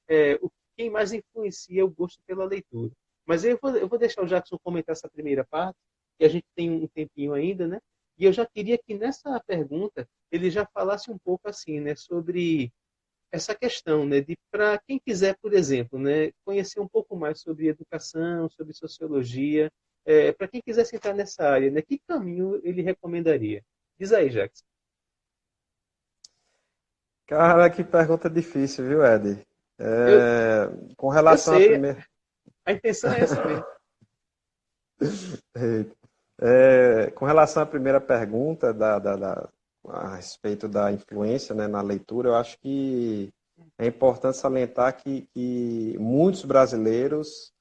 Speaker 1: Quem mais influencia o gosto pela leitura. Mas eu vou deixar o Jackson comentar essa primeira parte, que a gente tem um tempinho ainda, né? E eu já queria que nessa pergunta ele já falasse um pouco assim, né, sobre essa questão, né, de para quem quiser, por exemplo, né, conhecer um pouco mais sobre educação, sobre sociologia, para quem quisesse entrar nessa área, né, que caminho ele recomendaria? Diz aí, Jackson.
Speaker 2: Cara, que pergunta difícil, viu, Ed?
Speaker 1: Eu,
Speaker 2: Com
Speaker 1: eu
Speaker 2: relação à
Speaker 1: sei,
Speaker 2: primeira.
Speaker 1: a intenção é essa mesmo.
Speaker 2: Com relação à primeira pergunta a respeito da influência, né, na leitura, eu acho que é importante salientar que muitos brasileiros,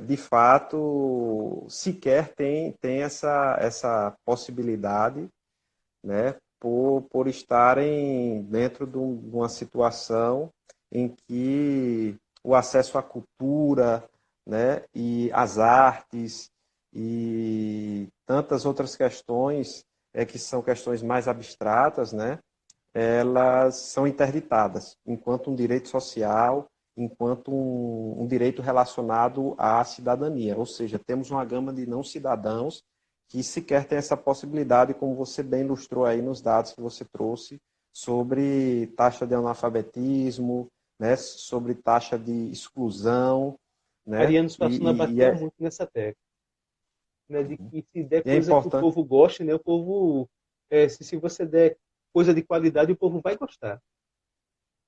Speaker 2: de fato, sequer têm essa possibilidade, né, por estarem dentro de uma situação em que o acesso à cultura, né, e as artes e tantas outras questões que são questões mais abstratas, né, elas são interditadas enquanto um direito social, enquanto um direito relacionado à cidadania. Ou seja, temos uma gama de não cidadãos que sequer tem essa possibilidade, como você bem ilustrou aí nos dados que você trouxe, sobre taxa de analfabetismo, né, sobre taxa de exclusão, né,
Speaker 1: Ariano Suassuna batia muito nessa tecla, né, de que se der
Speaker 2: e é
Speaker 1: coisa que o
Speaker 2: importante.
Speaker 1: povo goste, né, o povo, se você der coisa de qualidade, o povo vai gostar,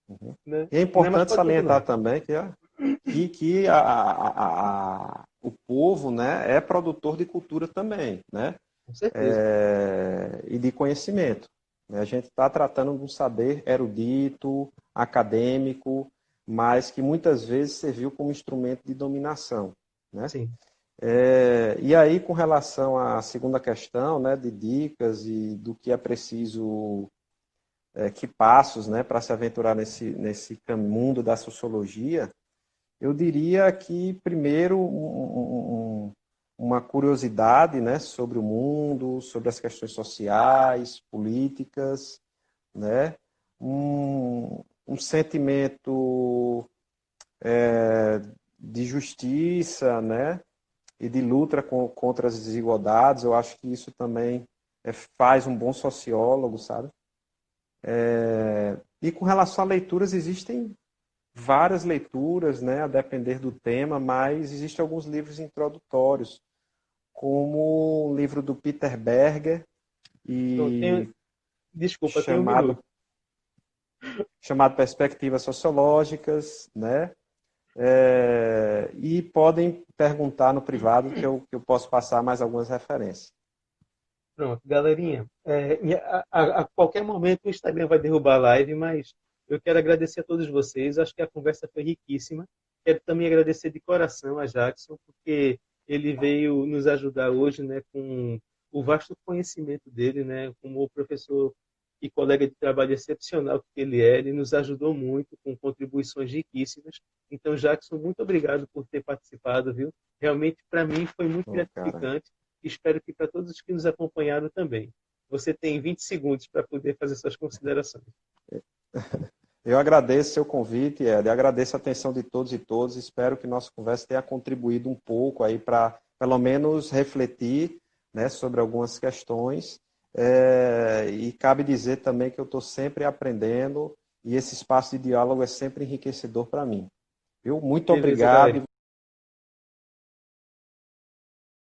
Speaker 2: Uhum.
Speaker 1: né?
Speaker 2: E é
Speaker 1: Né, mas
Speaker 2: importante
Speaker 1: pode
Speaker 2: salientar
Speaker 1: continuar.
Speaker 2: também que o povo, né, é produtor de cultura também, né?
Speaker 1: Com certeza.
Speaker 2: E de conhecimento. A gente está tratando de um saber erudito, acadêmico, mas que muitas vezes serviu como instrumento de dominação, né?
Speaker 1: Sim.
Speaker 2: E aí, com relação à segunda questão, né, de dicas e do que é preciso, que passos, né, para se aventurar nesse mundo da sociologia, eu diria que, primeiro, uma curiosidade, né, sobre o mundo, sobre as questões sociais, políticas, né, um sentimento de justiça, né, e de luta contra as desigualdades. Eu acho que isso também faz um bom sociólogo, sabe? E com relação a leituras, existem várias leituras, né, a depender do tema, mas existem alguns livros introdutórios, como o livro do Peter Berger
Speaker 1: Então,
Speaker 2: e
Speaker 1: desculpa, tem um
Speaker 2: chamado,
Speaker 1: minuto.
Speaker 2: chamado Perspectivas Sociológicas, né? E podem perguntar no privado que eu posso passar mais algumas referências.
Speaker 1: Pronto, galerinha. A qualquer momento o Instagram vai derrubar a live, mas eu quero agradecer a todos vocês. Acho que a conversa foi riquíssima. Quero também agradecer de coração a Jackson, porque ele veio nos ajudar hoje, né, com o vasto conhecimento dele, né, como professor e colega de trabalho excepcional que ele nos ajudou muito com contribuições riquíssimas. Então, Jackson, muito obrigado por ter participado, viu? Realmente, para mim, foi muito
Speaker 2: Ô, cara,
Speaker 1: gratificante. Espero que para todos os que nos acompanharam também. Você tem 20 segundos para poder fazer suas considerações.
Speaker 2: eu agradeço seu convite, Ed, agradeço a atenção de todos e todas. Espero que nossa conversa tenha contribuído um pouco aí para, pelo menos, refletir, né, sobre algumas questões. E cabe dizer também que eu estou sempre aprendendo e esse espaço de diálogo é sempre enriquecedor para mim. Viu? Muito
Speaker 1: Beleza,
Speaker 2: obrigado.
Speaker 1: galera.